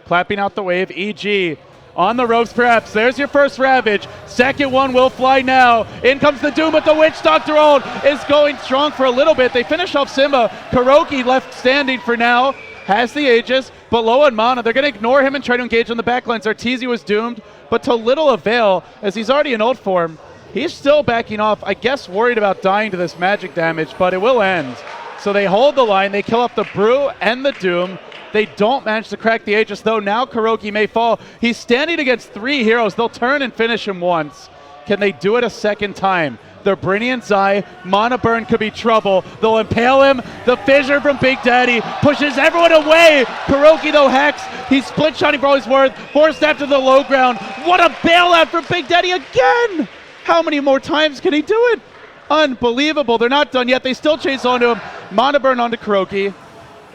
clapping out the wave. EG on the ropes, perhaps. There's your first Ravage. Second one will fly now. In comes the Doom, but the Witch Doctor ult is going strong for a little bit. They finish off Simba. Kuroki left standing for now. Has the Aegis, but low on mana. They're going to ignore him and try to engage on the backlines. Arteezy was doomed, but to little avail, as he's already in ult form. He's still backing off, I guess worried about dying to this magic damage, but it will end. So they hold the line. They kill off the Brew and the Doom. They don't manage to crack the Aegis, though. Now Kuroki may fall. He's standing against 3 heroes. They'll turn and finish him once. Can they do it a second time? They're Brinian Zai. Mana Burn could be trouble. They'll impale him. The Fissure from Big Daddy pushes everyone away. Kuroki, though, hacks. He's split shotting for all he's worth. Forced after the low ground. What a bailout from Big Daddy again! How many more times can he do it? Unbelievable. They're not done yet. They still chase onto him. Mana Burn onto Kuroki.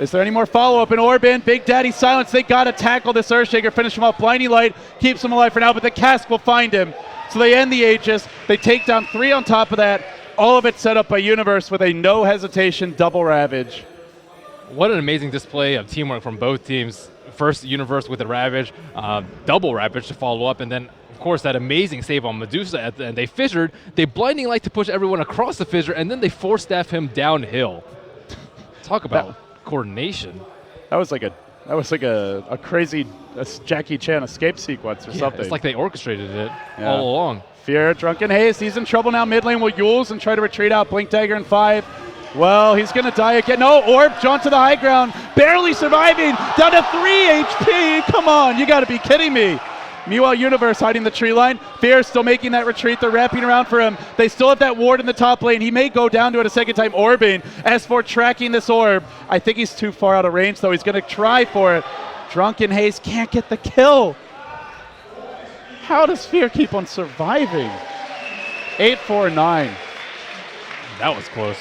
Is there any more follow-up in Orban? Big Daddy silence. They got to tackle this Earthshaker, finish him off. Blinding Light keeps him alive for now, but the Cask will find him. So they end the Aegis. They take down 3 on top of that. All of it set up by Universe with a no hesitation double Ravage. What an amazing display of teamwork from both teams. First, Universe with a Ravage, double Ravage to follow up, and then, of course, that amazing save on Medusa at the end. They fissured, they Blinding Light to push everyone across the fissure, and then they force staff him downhill. Talk about coordination. That was like a crazy Jackie Chan escape sequence or something. It's like they orchestrated it all along. Fear, Drunken Haze, he's in trouble now. Mid lane will Yules and try to retreat out. Blink Dagger in 5. Well, he's going to die again. No, Orb, jaunt to the high ground. Barely surviving. Down to 3 HP. Come on, you got to be kidding me. Meanwhile, Universe hiding the tree line. Fear still making that retreat. They're wrapping around for him. They still have that ward in the top lane. He may go down to it a second time. Orbing. S4 tracking this orb. I think he's too far out of range, though. He's going to try for it. Drunken Haze can't get the kill. How does Fear keep on surviving? 8-4-9. That was close.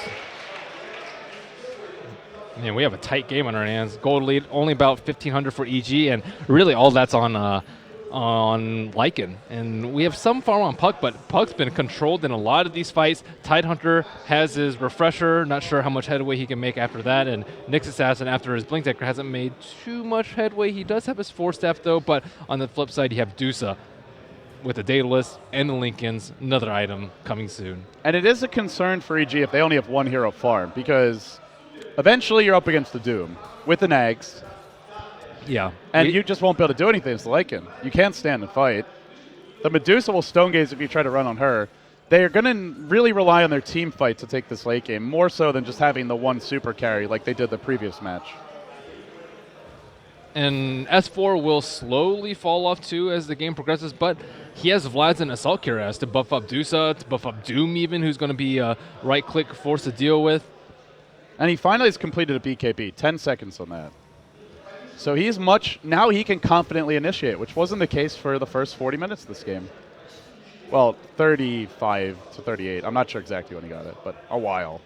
Man, we have a tight game on our hands. Gold lead, only about 1,500 for EG, and really all that's on Lycan. And we have some farm on Puck, but Puck's been controlled in a lot of these fights. Tidehunter has his refresher, not sure how much headway he can make after that, and Nyx Assassin after his Blink Decker hasn't made too much headway. He does have his Force Staff though, but on the flip side you have Dusa with the Daedalus and the Lincolns, another item coming soon. And it is a concern for EG if they only have 1 hero farm, because eventually you're up against the Doom with the Nags. Yeah. And you just won't be able to do anything as Lycan. You can't stand and fight. The Medusa will Stone Gaze if you try to run on her. They are going to really rely on their team fight to take this late game, more so than just having the one super carry like they did the previous match. And S4 will slowly fall off too as the game progresses, but he has Vlad's and Assault Cuirass to buff up Dusa, to buff up Doom even, who's going to be a right-click force to deal with. And he finally has completed a BKB, 10 seconds on that. So he's now he can confidently initiate, which wasn't the case for the first 40 minutes of this game. Well, 35 to 38. I'm not sure exactly when he got it, but a while.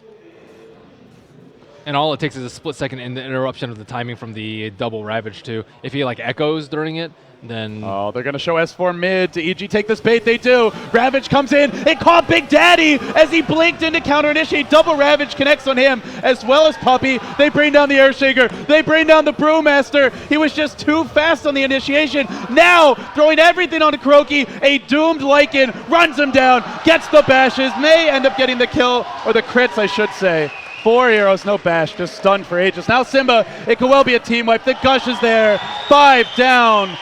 And all it takes is a split second in the interruption of the timing from the double Ravage too. If he like echoes during it, then... Oh, they're going to show S4 mid to EG take this bait. They do. Ravage comes in. It caught Big Daddy as he blinked into counter initiate. Double Ravage connects on him as well as Puppey. They bring down the Earthshaker. They bring down the Brewmaster. He was just too fast on the initiation. Now throwing everything onto Kuroki. A doomed Lycan runs him down, gets the bashes, may end up getting the kill, or the crits I should say. 4 heroes, no bash, just stunned for ages. Now Simba, it could well be a team wipe. The Gush is there. 5 down.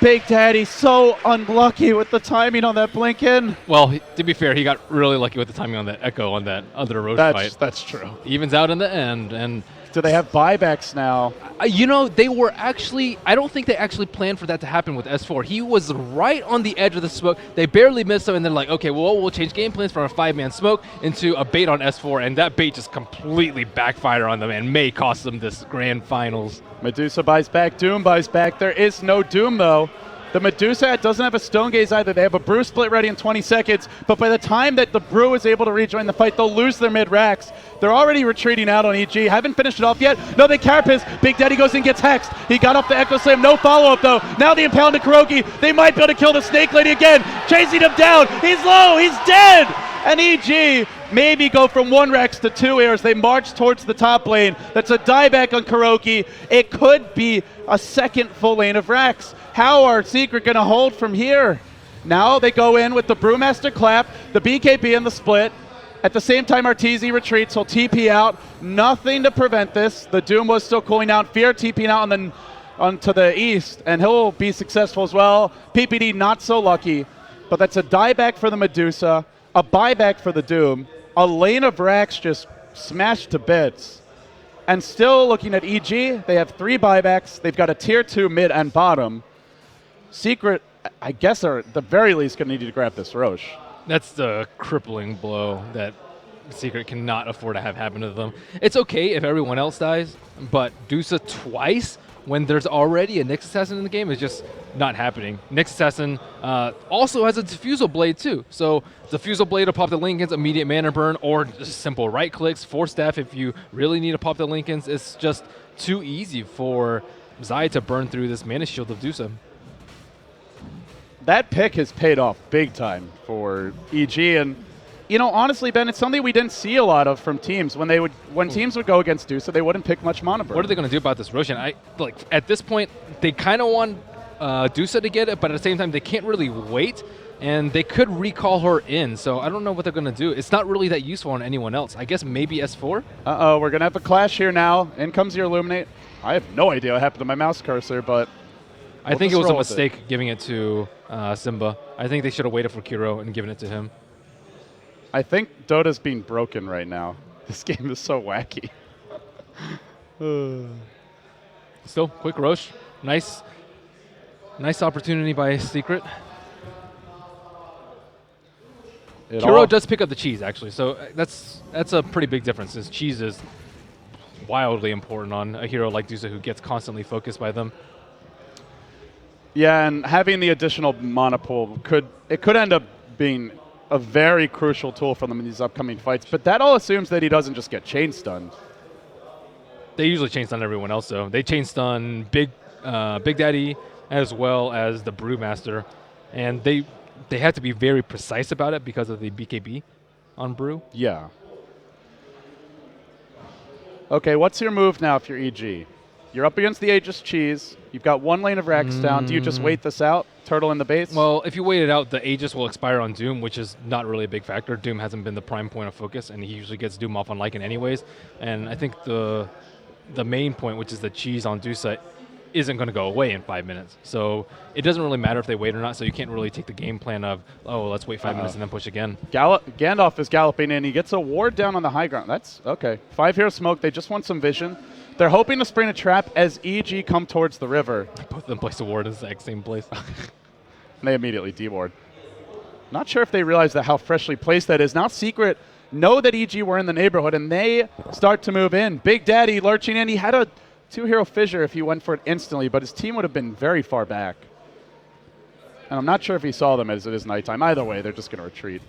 Big Daddy so unlucky with the timing on that blink in. Well, to be fair, he got really lucky with the timing on that echo on that other Roche fight. That's true. Evens out in the end. And do they have buybacks now? You know, they were actually, I don't think they actually planned for that to happen with S4. He was right on the edge of the smoke. They barely missed him, and they're like, okay, well, we'll change game plans from a 5-man smoke into a bait on S4, and that bait just completely backfired on them and may cost them this grand finals. Medusa buys back, Doom buys back. There is no Doom, though. The Medusa doesn't have a Stone Gaze either. They have a Brew split ready in 20 seconds, but by the time that the Brew is able to rejoin the fight, they'll lose their mid-racks. They're already retreating out on EG. Haven't finished it off yet. No, they carapace. Big Daddy goes and gets hexed. He got off the Echo Slam. No follow-up, though. Now the Impound to Kuroki. They might be able to kill the Snake Lady again. Chasing him down. He's low. He's dead. And EG maybe go from 1 Rex to 2 airs. They march towards the top lane. That's a dieback on Kuroki. It could be a second full lane of Rex. How are Secret going to hold from here? Now they go in with the Brewmaster Clap, the BKB and the split. At the same time, Arteezy retreats. He'll TP out. Nothing to prevent this. The Doom was still cooling down. Fear TPing out onto the east, and he'll be successful as well. PPD not so lucky, but that's a dieback for the Medusa, a buyback for the Doom, a lane of Rax just smashed to bits. And still looking at EG, they have 3 buybacks. They've got a tier 2 mid and bottom. Secret, I guess, are at the very least going to need to grab this Roche. That's the crippling blow that Secret cannot afford to have happen to them. It's okay if everyone else dies, but Dusa twice when there's already a Nyx Assassin in the game is just not happening. Nyx Assassin also has a Diffusal Blade too. So Diffusal Blade to pop the Lincolns, immediate mana burn, or just simple right clicks, Force Staff if you really need to pop the Lincolns. It's just too easy for Zai to burn through this Mana Shield of Dusa. That pick has paid off big time for EG, and you know, honestly, Ben, it's something we didn't see a lot of from teams. When teams would go against Dusa, they wouldn't pick much mana burn. What are they going to do about this Roshan? At this point, they kind of want Dusa to get it, but at the same time, they can't really wait, and they could recall her in. So I don't know what they're going to do. It's not really that useful on anyone else. I guess maybe S4. Uh-oh, we're going to have a clash here now. In comes your Illuminate. I have no idea what happened to my mouse cursor, but I think it was a mistake giving it to Simba. I think they should have waited for Kiro and given it to him. I think Dota's being broken right now. This game is so wacky. Still, quick Roche. Nice opportunity by Secret. Kiro does pick up the cheese, actually, so that's a pretty big difference, since cheese is wildly important on a hero like Dusa who gets constantly focused by them. Yeah, and having the additional mana pool could end up being a very crucial tool for them in these upcoming fights, but that all assumes that he doesn't just get chain stunned. They usually chain stun everyone else, though. They chain stun Big Daddy as well as the Brewmaster, and they have to be very precise about it because of the BKB on Brew. Yeah. Okay, what's your move now if you're EG? You're up against the Aegis Cheese. You've got 1 lane of Rax down. Do you just wait this out? Turtle in the base? Well, if you wait it out, the Aegis will expire on Doom, which is not really a big factor. Doom hasn't been the prime point of focus, and he usually gets Doom off on Lycan anyways. And I think the main point, which is the cheese on Dusa, isn't going to go away in 5 minutes. So it doesn't really matter if they wait or not, so you can't really take the game plan of, oh, let's wait 5 minutes and then push again. Gandalf is galloping in. He gets a ward down on the high ground. That's okay. 5 hero smoke. They just want some vision. They're hoping to spring a trap as EG come towards the river. Both of them place a ward in the exact same place. And they immediately deward. Not sure if they realize that how freshly placed that is. Now Secret know that EG were in the neighborhood, and they start to move in. Big Daddy lurching in. He had a 2-hero fissure if he went for it instantly, but his team would have been very far back. And I'm not sure if he saw them as it is nighttime. Either way, they're just going to retreat.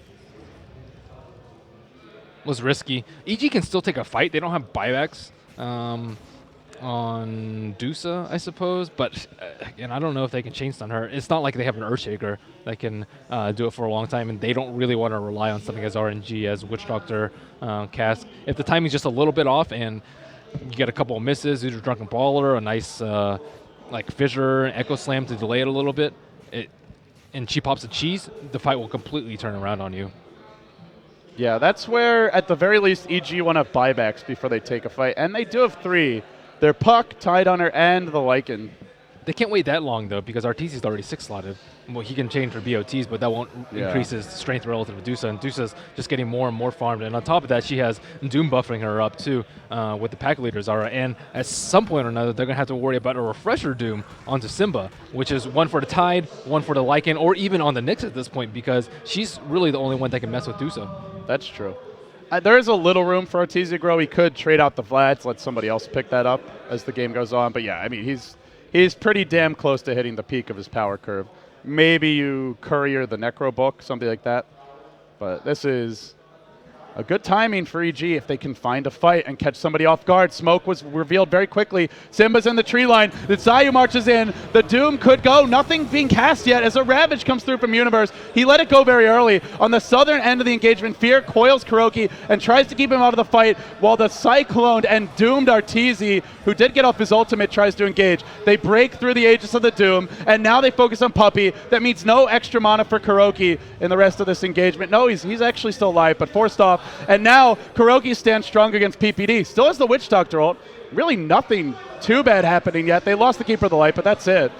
Was risky. EG can still take a fight. They don't have buybacks on Dusa, I suppose, but again, I don't know if they can chain stun her. It's not like they have an Earthshaker that can do it for a long time, and they don't really want to rely on something as RNG as Witch Doctor cast. If the timing's just a little bit off and you get a couple of misses, either Drunken Brawler, a nice like Fissure, Echo Slam to delay it a little bit, and she pops a cheese, the fight will completely turn around on you. Yeah, that's where, at the very least, EG want to have buybacks before they take a fight. And they do have 3. They're Puck, Tidehunter, and the Lycan. They can't wait that long, though, because Arteezy's already 6-slotted. Well, he can change for BOTs, but that won't increase his strength relative to Dusa. And Dusa's just getting more and more farmed. And on top of that, she has Doom buffering her up, too, with the pack leader Zara. And at some point or another, they're going to have to worry about a refresher Doom onto Simba, which is 1 for the Tide, 1 for the Lycan, or even on the Nyx at this point, because she's really the only one that can mess with Dusa. That's true. There is a little room for Arteezy to grow. He could trade out the Vlads, let somebody else pick that up as the game goes on. But yeah, I mean, he's He's pretty damn close to hitting the peak of his power curve. Maybe you courier the Necro Book, something like that. But this is a good timing for EG if they can find a fight and catch somebody off guard. Smoke was revealed very quickly. Simba's in the tree line. The Zayu marches in. The Doom could go. Nothing being cast yet as a Ravage comes through from Universe. He let it go very early. On the southern end of the engagement, Fear coils Kuroki and tries to keep him out of the fight while the Cycloned and doomed Arteezy, who did get off his ultimate, tries to engage. They break through the Aegis of the Doom, and now they focus on Puppey. That means no extra mana for Kuroki in the rest of this engagement. No, he's actually still alive, but forced off. And now Kuroki stands strong against PPD. Still has the Witch Doctor ult. Really nothing too bad happening yet. They lost the Keeper of the Light, but that's it.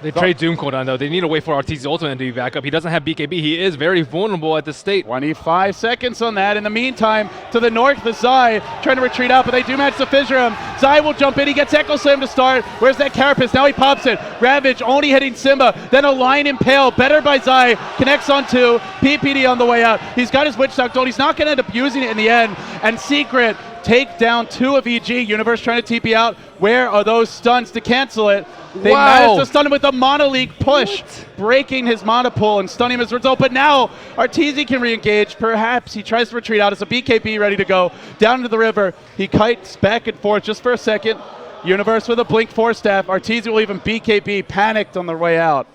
They trade Doom cooldown, though. They need to wait for Arteezy's ultimate to be back up. He doesn't have BKB. He is very vulnerable at this state. 25 seconds on that. In the meantime, to the north, the Zai trying to retreat out, but they do manage to fissure him. Zai will jump in. He gets Echo Slam to start. Where's that Carapace? Now he pops it. Ravage only hitting Simba. Then a Line Impale. Better by Zai. Connects on two. PPD on the way out. He's got his Witch Doctor ult. He's not going to end up using it in the end. And Secret take down 2 of EG. Universe trying to TP out. Where are those stuns to cancel it? They managed to stun him with a Mana League push, breaking his mana pool and stunning him as a result. But now Arteezy can re-engage. Perhaps he tries to retreat out as a BKB ready to go down into the river. He kites back and forth just for a second. Universe with a Blink Force Staff. Arteezy will even BKB, panicked on their way out.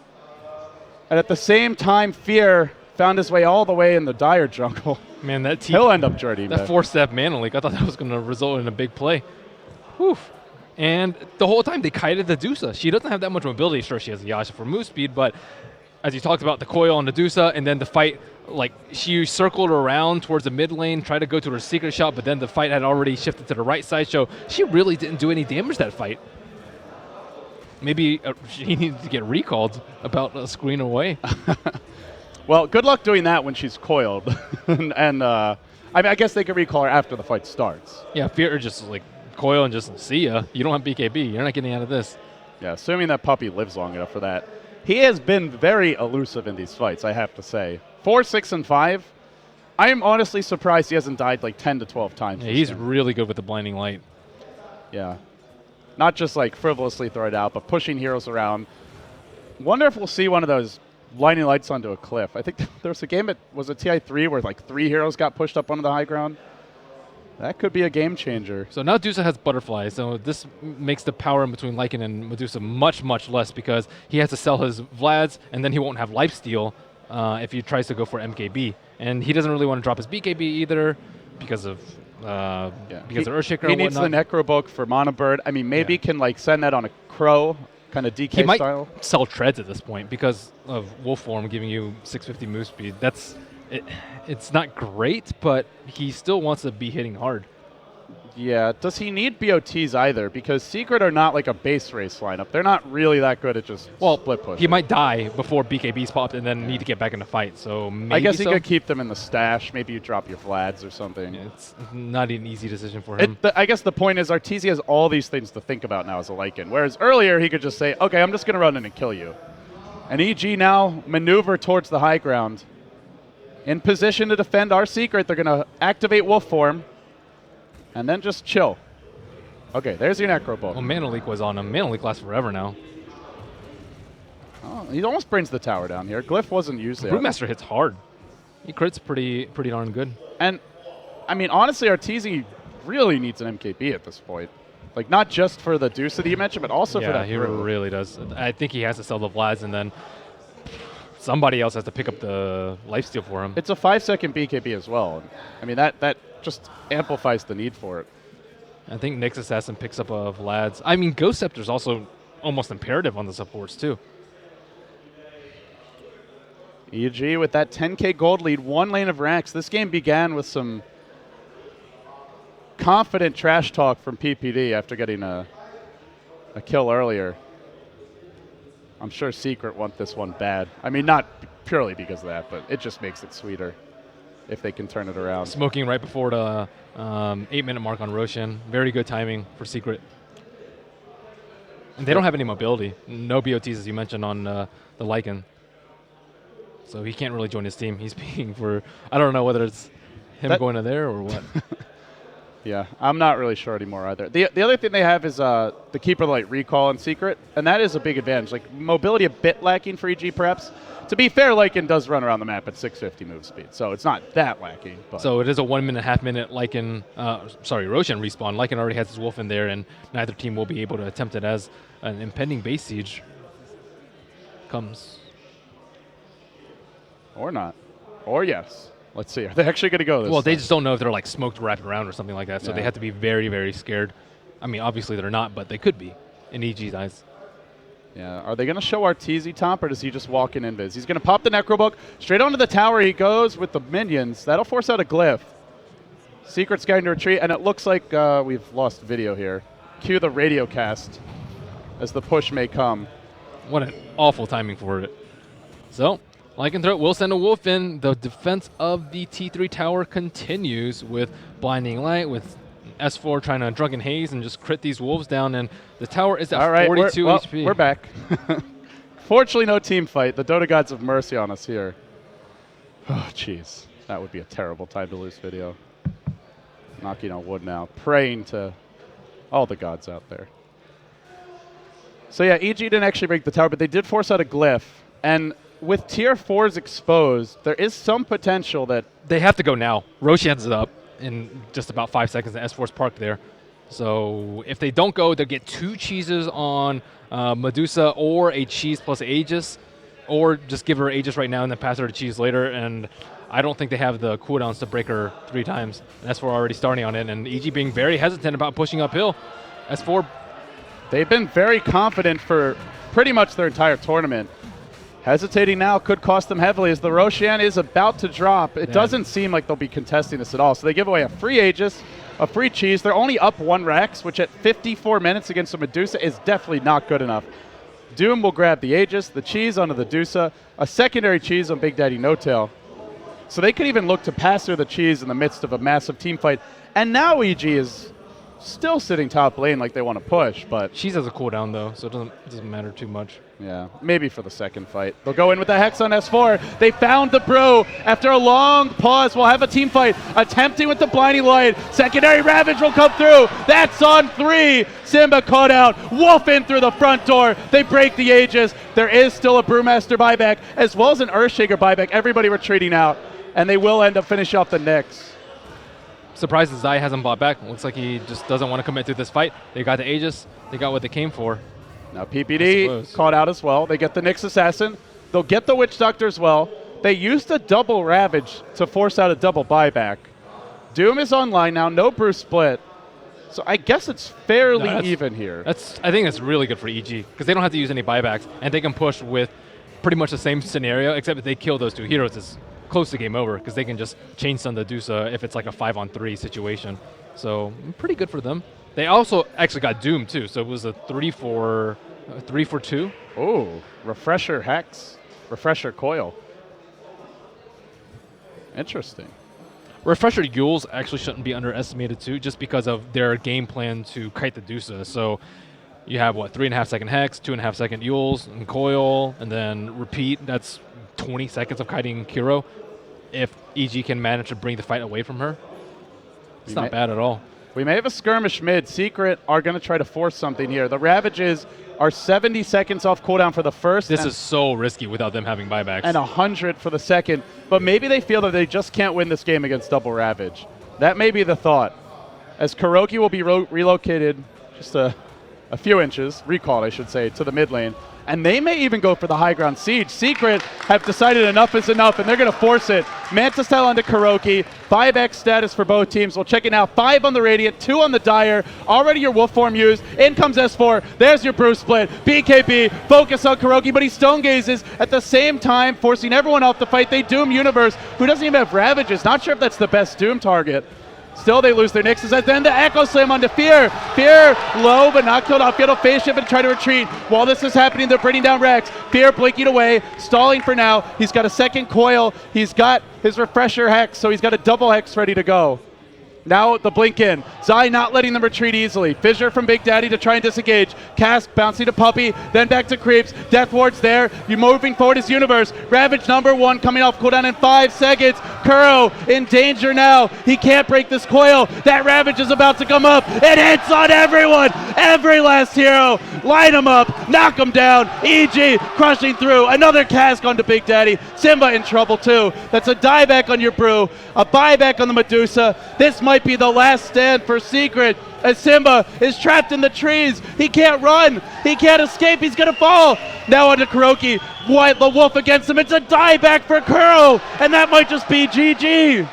And at the same time, Fear found his way all the way in the Dire jungle. Man, that he'll end up journeying that back. 4-step Mana Leak, I thought that was going to result in a big play. Whew. And the whole time they kited the Dusa. She doesn't have that much mobility. Sure, she has Yasha for move speed, but as you talked about, the coil on the Dusa, and then the fight, like, she circled around towards the mid lane, tried to go to her secret shot, but then the fight had already shifted to the right side, so she really didn't do any damage that fight. Maybe she needed to get recalled about a screen away. Well, good luck doing that when she's coiled. I mean, I guess they could recall her after the fight starts. Yeah, Fear just, like, coil and just see ya. You don't have BKB. You're not getting out of this. Yeah, assuming that Puppey lives long enough for that. He has been very elusive in these fights, I have to say. 4, 6, and 5. I am honestly surprised he hasn't died like 10 to 12 times. Yeah, he's really good with the blinding light. Yeah. Not just like frivolously throw it out, but pushing heroes around. Wonder if we'll see one of those blinding lights onto a cliff. I think there was a game at, was it TI3, where like 3 heroes got pushed up onto the high ground? That could be a game changer. So now Dusa has butterflies, so this makes the power in between Lycan and Medusa much, much less because he has to sell his Vlads, and then he won't have lifesteal if he tries to go for MKB. And he doesn't really want to drop his BKB either because of Earthshaker. He needs the Necro Book for Mana Bird. I mean, maybe can like send that on a Crow, kind of DK he might style. Sell Treads at this point because of Wolf Form giving you 650 move speed. It's not great, but he still wants to be hitting hard. Yeah, does he need BOTs either? Because Secret are not like a base race lineup. They're not really that good at just split push. He might die before BKB's popped and then need to get back in the fight. So maybe I guess he could keep them in the stash. Maybe you drop your Vlads or something. Yeah, it's not an easy decision for him. I guess the point is Arteezy has all these things to think about now as a Lycan, whereas earlier he could just say, okay, I'm just going to run in and kill you. And EG now maneuver towards the high ground. In position to defend our Secret. They're going to activate Wolf Form. And then just chill. Okay, there's your Necro Book. Well, Mana Leak was on him. Mana Leak lasts forever now. Oh, he almost brings the tower down here. Glyph wasn't usually. Brewmaster hits hard. He crits pretty darn good. And, I mean, honestly, Arteezy really needs an MKB at this point. Like, not just for the Deuce that you mentioned, but also for that. Yeah, he really does. I think he has to sell the Vlads, and then somebody else has to pick up the lifesteal for him. It's a 5-second BKB as well. I mean, that just amplifies the need for it. I think Nyx Assassin picks up a Vlad's. I mean, Ghost Scepter's also almost imperative on the supports, too. EG with that 10k gold lead, 1 lane of racks. This game began with some confident trash talk from PPD after getting a kill earlier. I'm sure Secret want this one bad. I mean, not purely because of that, but it just makes it sweeter if they can turn it around. Smoking right before the 8-minute mark on Roshan. Very good timing for Secret. And they don't have any mobility. No BOTs, as you mentioned, on the Lycan. So he can't really join his team. He's paying for, I don't know whether it's him going to there or what. Yeah, I'm not really sure anymore either. The other thing they have is the Keeper Light recall in Secret, and that is a big advantage. Like, mobility a bit lacking for EG, perhaps. To be fair, Lycan does run around the map at 650 move speed, so it's not that lacking. But. So it is a 1 minute, half-minute Lycan, Roshan respawn. Lycan already has his wolf in there, and neither team will be able to attempt it as an impending base siege comes. Or not. Or yes. Let's see. Are they actually going to go this Well, they time? just don't know if they're like smoked wrapped around or something like that, so they have to be very, very scared. I mean, obviously they're not, but they could be in EG's eyes. Yeah, are they going to show Arteezy top, or does he just walk in invis? He's going to pop the Necrobook. Straight onto the tower he goes with the minions. That'll force out a glyph. Secret's going to retreat, and it looks like we've lost video here. Cue the radio cast as the push may come. What an awful timing for it. So, Lycanthrope will send a wolf in. The defense of the T3 tower continues with Blinding Light, with S4 trying to Drunken Haze and just crit these wolves down, and the tower is at 42 HP. We're back. Fortunately, no team fight. The Dota gods have mercy on us here. Oh, jeez. That would be a terrible time to lose video. Knocking on wood now. Praying to all the gods out there. So yeah, EG didn't actually break the tower, but they did force out a glyph. And with tier 4s exposed, there is some potential that... They have to go now. Roshan's up in just about 5 seconds, and S4's parked there. So if they don't go, they'll get 2 cheeses on Medusa, or a cheese plus Aegis, or just give her Aegis right now and then pass her to cheese later. And I don't think they have the cooldowns to break her 3 times. And S4 already starting on it, and EG being very hesitant about pushing uphill. S4... They've been very confident for pretty much their entire tournament. Hesitating now could cost them heavily as the Roshan is about to drop. It doesn't seem like they'll be contesting this at all. So they give away a free Aegis, a free cheese. They're only up 1 Rex, which at 54 minutes against a Medusa is definitely not good enough. Doom will grab the Aegis, the cheese onto the Medusa, a secondary cheese on Big Daddy No Tail. So they could even look to pass through the cheese in the midst of a massive team fight. And now EG is still sitting top lane like they want to push, but... Cheese has a cooldown, though, so it doesn't matter too much. Yeah, maybe for the second fight. They'll go in with the Hex on S4. They found the Brew. After a long pause, we'll have a team fight. Attempting with the Blinding Light. Secondary Ravage will come through. That's on 3. Simba caught out. Wolf in through the front door. They break the Aegis. There is still a Brewmaster buyback, as well as an Earthshaker buyback. Everybody retreating out, and they will end up finishing off the Nyx. Surprised Zai hasn't bought back. Looks like he just doesn't want to commit to this fight. They got the Aegis. They got what they came for. Now PPD caught out as well. They get the Nyx Assassin. They'll get the Witch Doctor as well. They used a double Ravage to force out a double buyback. Doom is online now. No Bruce split. So I guess it's fairly even here. I think that's really good for EG because they don't have to use any buybacks, and they can push with pretty much the same scenario, except if they kill those 2 heroes, it's close to game over because they can just chain stun the Dusa if it's like a 5-on-3 situation. So pretty good for them. They also actually got Doom too, so it was a 3 for 2. Oh, Refresher Hex, Refresher Coil. Interesting. Refresher Yules actually shouldn't be underestimated too, just because of their game plan to kite the Dusa. So you have what, 3.5 second Hex, 2.5 second Yules and Coil, and then repeat. That's 20 seconds of kiting Kiro. If EG can manage to bring the fight away from her, it's not bad at all. We may have a skirmish mid. Secret are going to try to force something here. The Ravages are 70 seconds off cooldown for the first. This is so risky without them having buybacks. And 100 for the second. But maybe they feel that they just can't win this game against double Ravage. That may be the thought. As Kuroki will be relocated just a few inches, recalled I should say, to the mid lane. And they may even go for the high ground siege. Secret have decided enough is enough, and they're going to force it. Manta style onto Kuroki. Buyback status for both teams. We'll check it now. 5 on the Radiant, 2 on the Dire. Already your Wolf form used. In comes S4. There's your Bruce split. BKB, focus on Kuroki, but he stone gazes at the same time, forcing everyone off the fight. They Doom Universe, who doesn't even have Ravages. Not sure if that's the best Doom target. Still, they lose their Nyxes, and then the Echo Slam onto Fear. Fear low, but not killed off. It'll phase shift and try to retreat. While this is happening, they're bringing down Rex. Fear blinking away, stalling for now. He's got a second coil. He's got his Refresher Hex, so he's got a double Hex ready to go. Now the blink in. Zai not letting them retreat easily. Fissure from Big Daddy to try and disengage. Cask bouncing to Puppy, then back to Creeps. Death Ward's there. You moving forward is Universe. Ravage number 1 coming off cooldown in 5 seconds. Kuro in danger now. He can't break this coil. That Ravage is about to come up. It hits on everyone. Every last hero. Line him up. Knock him down. EG crushing through. Another Cask onto Big Daddy. Simba in trouble too. That's a dieback on your Brew. A buyback on the Medusa. This might be the last stand for Secret as Simba is trapped in the trees. He can't run. He can't escape. He's going to fall. Now onto Kuroki. White the Wolf against him. It's a dieback for Kuro. And that might just be GG.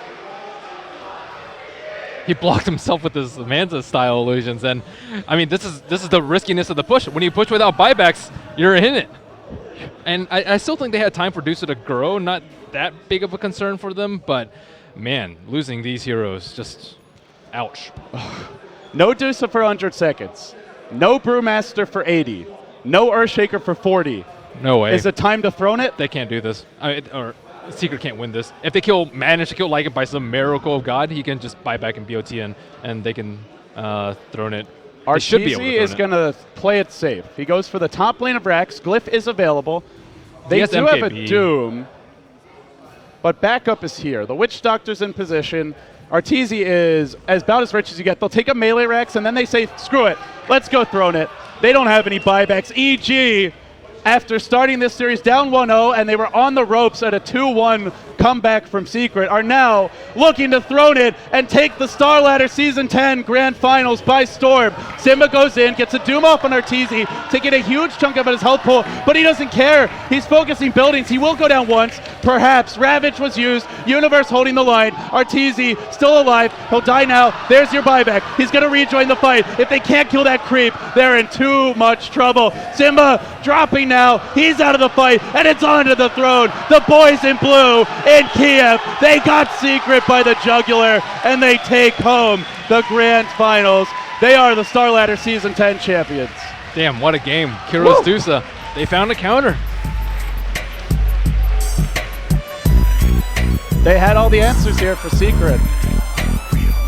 He blocked himself with his Manza style illusions, and I mean this is the riskiness of the push. When you push without buybacks, you're in it. And I still think they had time for Dusa to grow. Not that big of a concern for them, but man, losing these heroes, just ouch. No Dusa for 100 seconds. No Brewmaster for 80. No Earthshaker for 40. No way. Is it time to throne it? They can't do this. Or Secret can't win this. If they manage to kill Lycan by some miracle of God, he can just buy back in BOT and they can throne it. Arteezy is going to play it safe. He goes for the top lane of Rax. Glyph is available. They do have a Doom, but backup is here. The Witch Doctor's in position. Arteezy is about as rich as you get. They'll take a melee Rax, and then they say, screw it. Let's go throne it. They don't have any buybacks. EG, after starting this series down 1-0, and they were on the ropes at a 2-1 comeback from Secret, are now looking to throne it and take the Starladder Season 10 Grand Finals by storm. Simba goes in, gets a Doom off on Arteezy, taking a huge chunk of his health pool, but he doesn't care. He's focusing buildings. He will go down once, perhaps. Ravage was used. Universe holding the line. Arteezy still alive. He'll die now. There's your buyback. He's going to rejoin the fight. If they can't kill that creep, they're in too much trouble. Simba dropping now. He's out of the fight, and it's onto the throne. The boys in blue in Kiev, they got Secret by the jugular, and they take home the Grand Finals. They are the Starladder Season 10 champions. Damn, what a game. Kiros Dusa, they found a counter. They had all the answers here for Secret.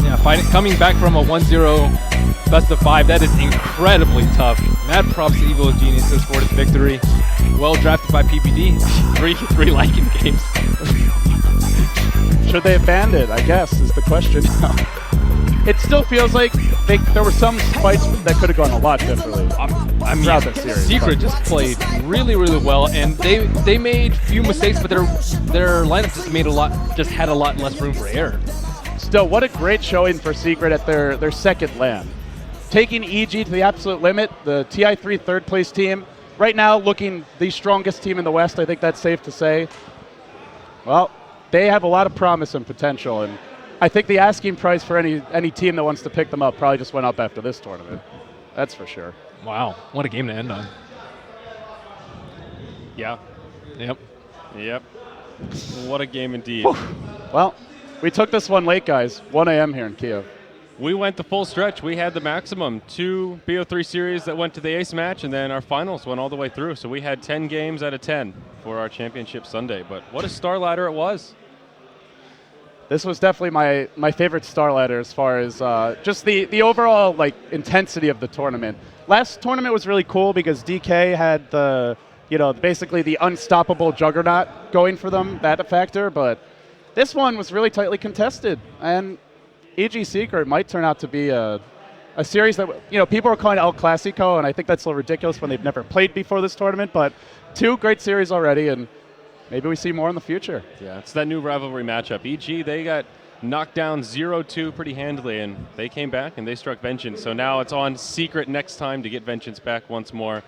Yeah, coming back from a 1-0 best of 5, that is incredibly tough. Mad props to Evil Geniuses for this victory. Well drafted by PPD. three Lycan games. Should they have banned it, I guess, is the question now. It still feels like there were some fights that could have gone a lot differently. I mean, throughout that series. Secret just played really, really well, and they made few mistakes, but their lineup just had a lot less room for error. Still, what a great showing for Secret at their second LAN. Taking EG to the absolute limit, the TI3 third place team, right now looking the strongest team in the West, I think that's safe to say. Well, they have a lot of promise and potential, and I think the asking price for any team that wants to pick them up probably just went up after this tournament. That's for sure. Wow, what a game to end on. Yeah. Yep. What a game indeed. Well, we took this one late, guys. 1 a.m. here in Kiev. We went the full stretch. We had the maximum 2 BO3 series that went to the ace match, and then our finals went all the way through. So we had 10 games out of 10 for our championship Sunday. But what a Starladder it was. This was definitely my favorite Starladder as far as just the overall intensity of the tournament. Last tournament was really cool because DK had basically the unstoppable juggernaut going for them, that factor, but this one was really tightly contested, and EG Secret might turn out to be a series that people are calling El Clasico, and I think that's a little ridiculous when they've never played before this tournament, but 2 great series already, and maybe we see more in the future. Yeah, it's that new rivalry matchup. EG, they got knocked down 0-2 pretty handily, and they came back and they struck vengeance. So now it's on Secret next time to get vengeance back once more.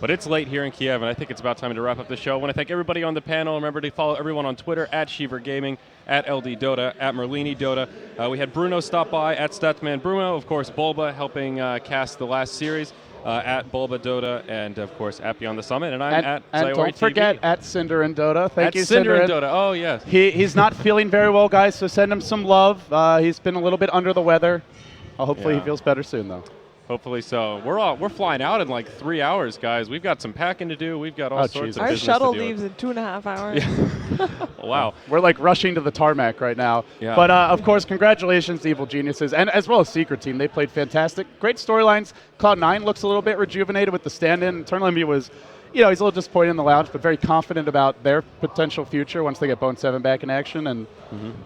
But it's late here in Kiev, and I think it's about time to wrap up the show. I want to thank everybody on the panel. Remember to follow everyone on Twitter, at Shiver Gaming, at LD Dota, at Merlini Dota. We had Bruno stop by, at Statsman Bruno. Of course, Bulba helping cast the last series, at Bulba Dota, and of course, at Beyond the Summit. And I'm at and Sayori don't forget, at Cinder and Dota. Thank you, Cinder and Cinder. Dota. Oh, yes. He's not feeling very well, guys, so send him some love. He's been a little bit under the weather. Hopefully he feels better soon, though. Hopefully so. We're flying out in like 3 hours, guys. We've got some packing to do. We've got all sorts Jesus. of Our business shuttle to deal leaves in 2.5 hours. Wow. We're like rushing to the tarmac right now. Yeah. But of course, congratulations to Evil Geniuses, and as well as Secret Team. They played fantastic. Great storylines. Cloud9 looks a little bit rejuvenated with the stand-in. Tournament was, he's a little disappointed in the lounge, but very confident about their potential future once they get Bone 7 back in action. And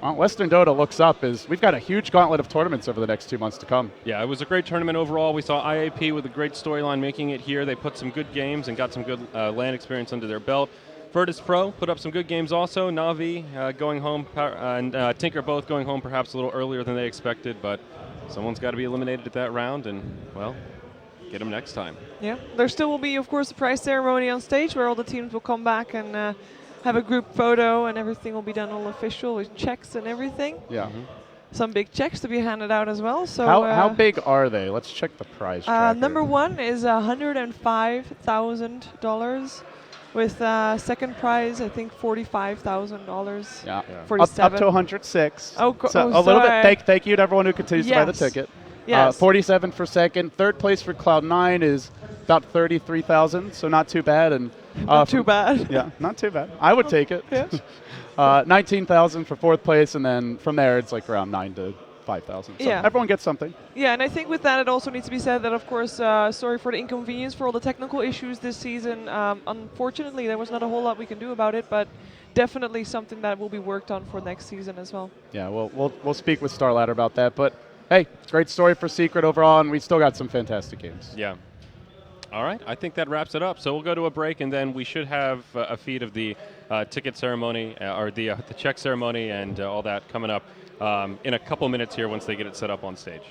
Western Dota looks up as we've got a huge gauntlet of tournaments over the next 2 months to come. Yeah, it was a great tournament overall. We saw IAP with a great storyline making it here. They put some good games and got some good LAN experience under their belt. Virtus Pro put up some good games also. Navi going home and Tinker both going home perhaps a little earlier than they expected, but someone's got to be eliminated at that round, and, well, get them next time. Yeah, there still will be, of course, a prize ceremony on stage where all the teams will come back and have a group photo, and everything will be done all official with checks and everything. Yeah. Some big checks to be handed out as well. So How big are they? Let's check the prize tracker. number one is $105,000 with second prize, I think $45,000. Yeah. Yeah. 47. Up to 106. Oh, so oh, a little sorry. bit. Thank you to everyone who continues to buy the Yes. ticket. Yes. 47 for second. Third place for Cloud9 is about 33,000, so not too bad. And Not too bad. Yeah, not too bad. I would take it. Yeah. 19,000 for fourth place, and then from there it's like around 9 to 5,000. So Yeah. everyone gets something. Yeah, and I think with that it also needs to be said that, of course, sorry for the inconvenience for all the technical issues this season. Unfortunately, there was not a whole lot we can do about it, but definitely something that will be worked on for next season as well. Yeah, we'll speak with Starladder about that. But hey, great story for Secret overall, and we still got some fantastic games. Yeah. All right, I think that wraps it up. So we'll go to a break, and then we should have a feed of the ticket ceremony or the check ceremony and all that coming up in a couple minutes here once they get it set up on stage.